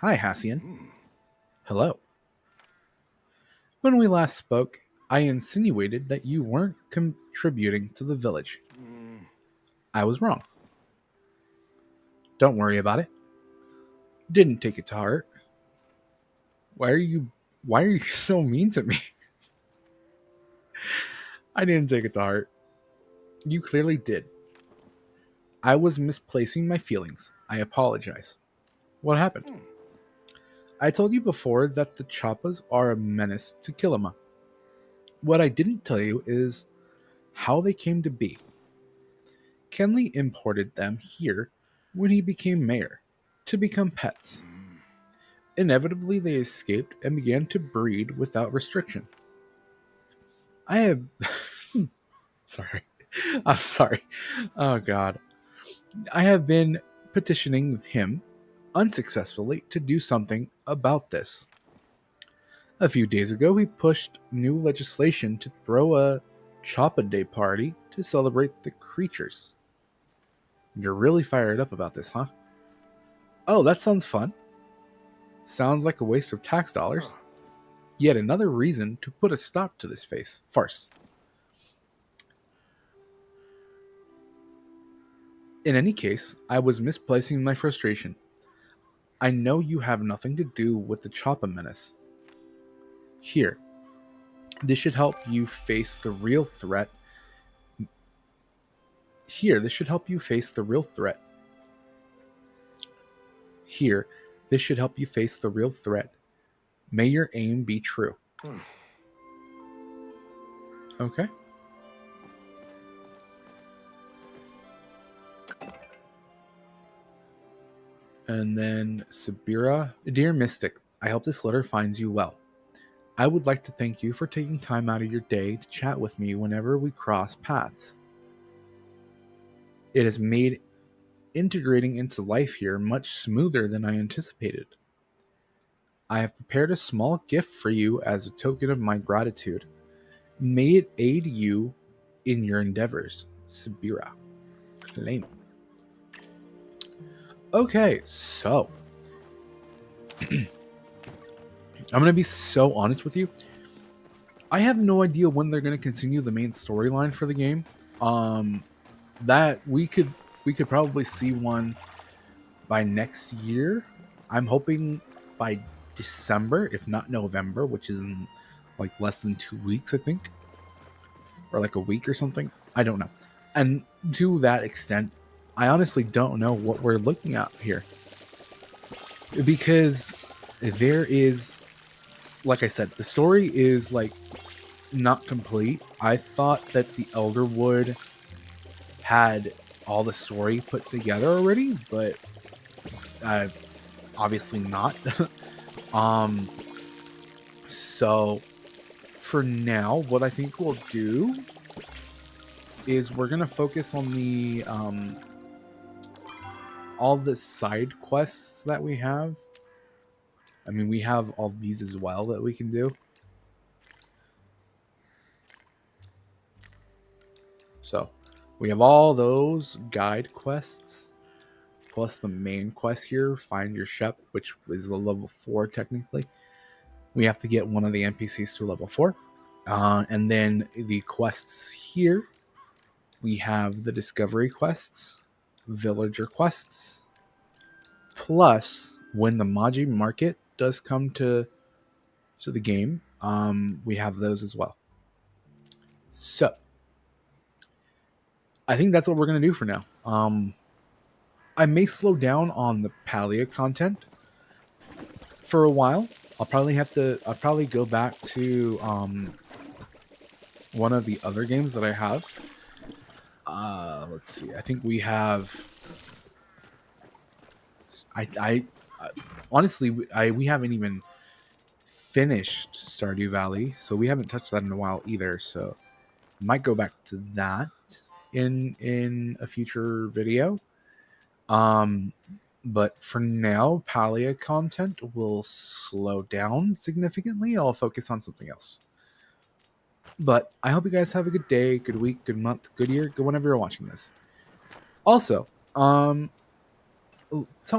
Hi, Hassian. Hello. When we last spoke, I insinuated that you weren't contributing to the village. I was wrong. Don't worry about it. Didn't take it to heart. Why are you so mean to me? I didn't take it to heart. You clearly did. I was misplacing my feelings. I apologize. What happened? I told you before that the Chappas are a menace to Kilima. What I didn't tell you is how they came to be. Kenley imported them here when he became mayor, to become pets. Inevitably, they escaped and began to breed without restriction. I have... sorry. I'm sorry. Oh, God. I have been petitioning him, unsuccessfully, to do something about this. A few days ago, he pushed new legislation to throw a Choppa Day party to celebrate the creatures. You're really fired up about this, huh? Oh, that sounds fun. Sounds like a waste of tax dollars. Yet another reason to put a stop to this farce. In any case, I was misplacing my frustration. I know you have nothing to do with the Choppa menace. Here, this should help you face the real threat. Here, this should help you face the real threat. May your aim be true. Okay. And then Sabira. Dear Mystic, I hope this letter finds you well. I would like to thank you for taking time out of your day to chat with me whenever we cross paths. It has made integrating into life here much smoother than I anticipated. I have prepared a small gift for you as a token of my gratitude. May it aid you in your endeavors, Sabira. Claim. Okay, so I'm gonna be so honest with you. I have no idea when they're gonna continue the main storyline for the game. That we could probably see one by next year. I'm hoping by December, if not November, which is in like less than 2 weeks, I think, or like a week or something. I don't know. And to that extent, I honestly don't know what we're looking at here, because there is, like I said, the story is like not complete. I thought that the Elderwood had all the story put together already, but obviously not. um so for now, what I think we'll do is we're gonna focus on the all the side quests that we have. I mean, we have all these as well that we can do. So we have all those guide quests, plus the main quest here, find your shep, which is the level 4 technically. We have to get one of the NPCs to level 4. And then the quests here, we have the discovery quests, villager quests, plus when the Maji market does come to the game, we have those as well. So I think that's what we're going to do for now. I may slow down on the Palia content for a while. I'll probably go back to one of the other games that I have. Let's see. I think we have. I honestly, we haven't even finished Stardew Valley, so we haven't touched that in a while either. So I might go back to that in a future video. But for now, Palia content will slow down significantly. I'll focus on something else. But I hope you guys have a good day, good week, good month, good year, good whenever you're watching this. Also, tell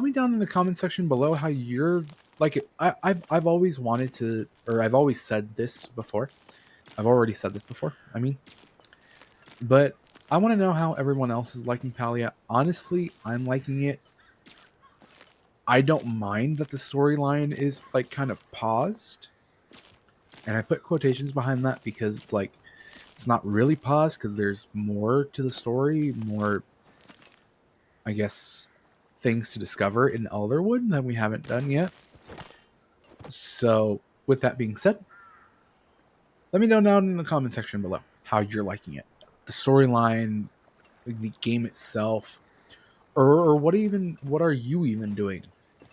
me down in the comment section below how you're like it. I've always wanted to, or I've always said this before. I've already said this before, I mean. But I want to know how everyone else is liking Palia. Honestly, I'm liking it. I don't mind that the storyline is like kind of paused. And I put quotations behind that because it's like, it's not really paused because there's more to the story, more, I guess, things to discover in Elderwood that we haven't done yet. So with that being said, let me know down in the comment section below how you're liking it. The storyline, the game itself, or what are you even doing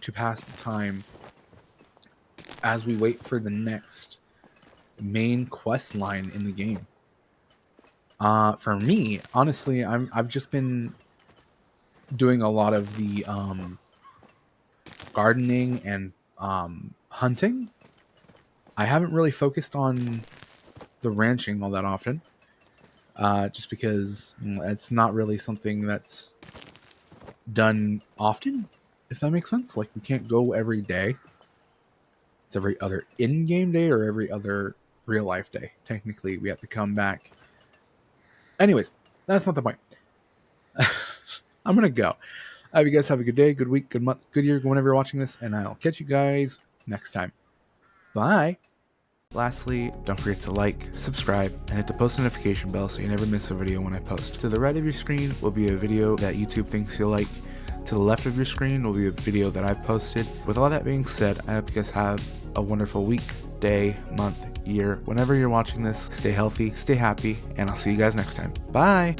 to pass the time as we wait for the next main quest line in the game? For me, honestly, I've just been doing a lot of the gardening and hunting. I haven't really focused on the ranching all that often, just because it's not really something that's done often, if that makes sense. Like, we can't go every day. It's every other in-game day or every other real-life day. Technically, we have to come back. Anyways, that's not the point. I'm gonna go. I hope you guys have a good day, good week, good month, good year, whenever you're watching this, and I'll catch you guys next time. Bye. Lastly, don't forget to like, subscribe, and hit the post notification bell so you never miss a video when I post. To the right of your screen will be a video that YouTube thinks you'll like. To the left of your screen will be a video that I've posted. With all that being said, I hope you guys have a wonderful week, day, month, year. Whenever you're watching this, stay healthy, stay happy, and I'll see you guys next time. Bye!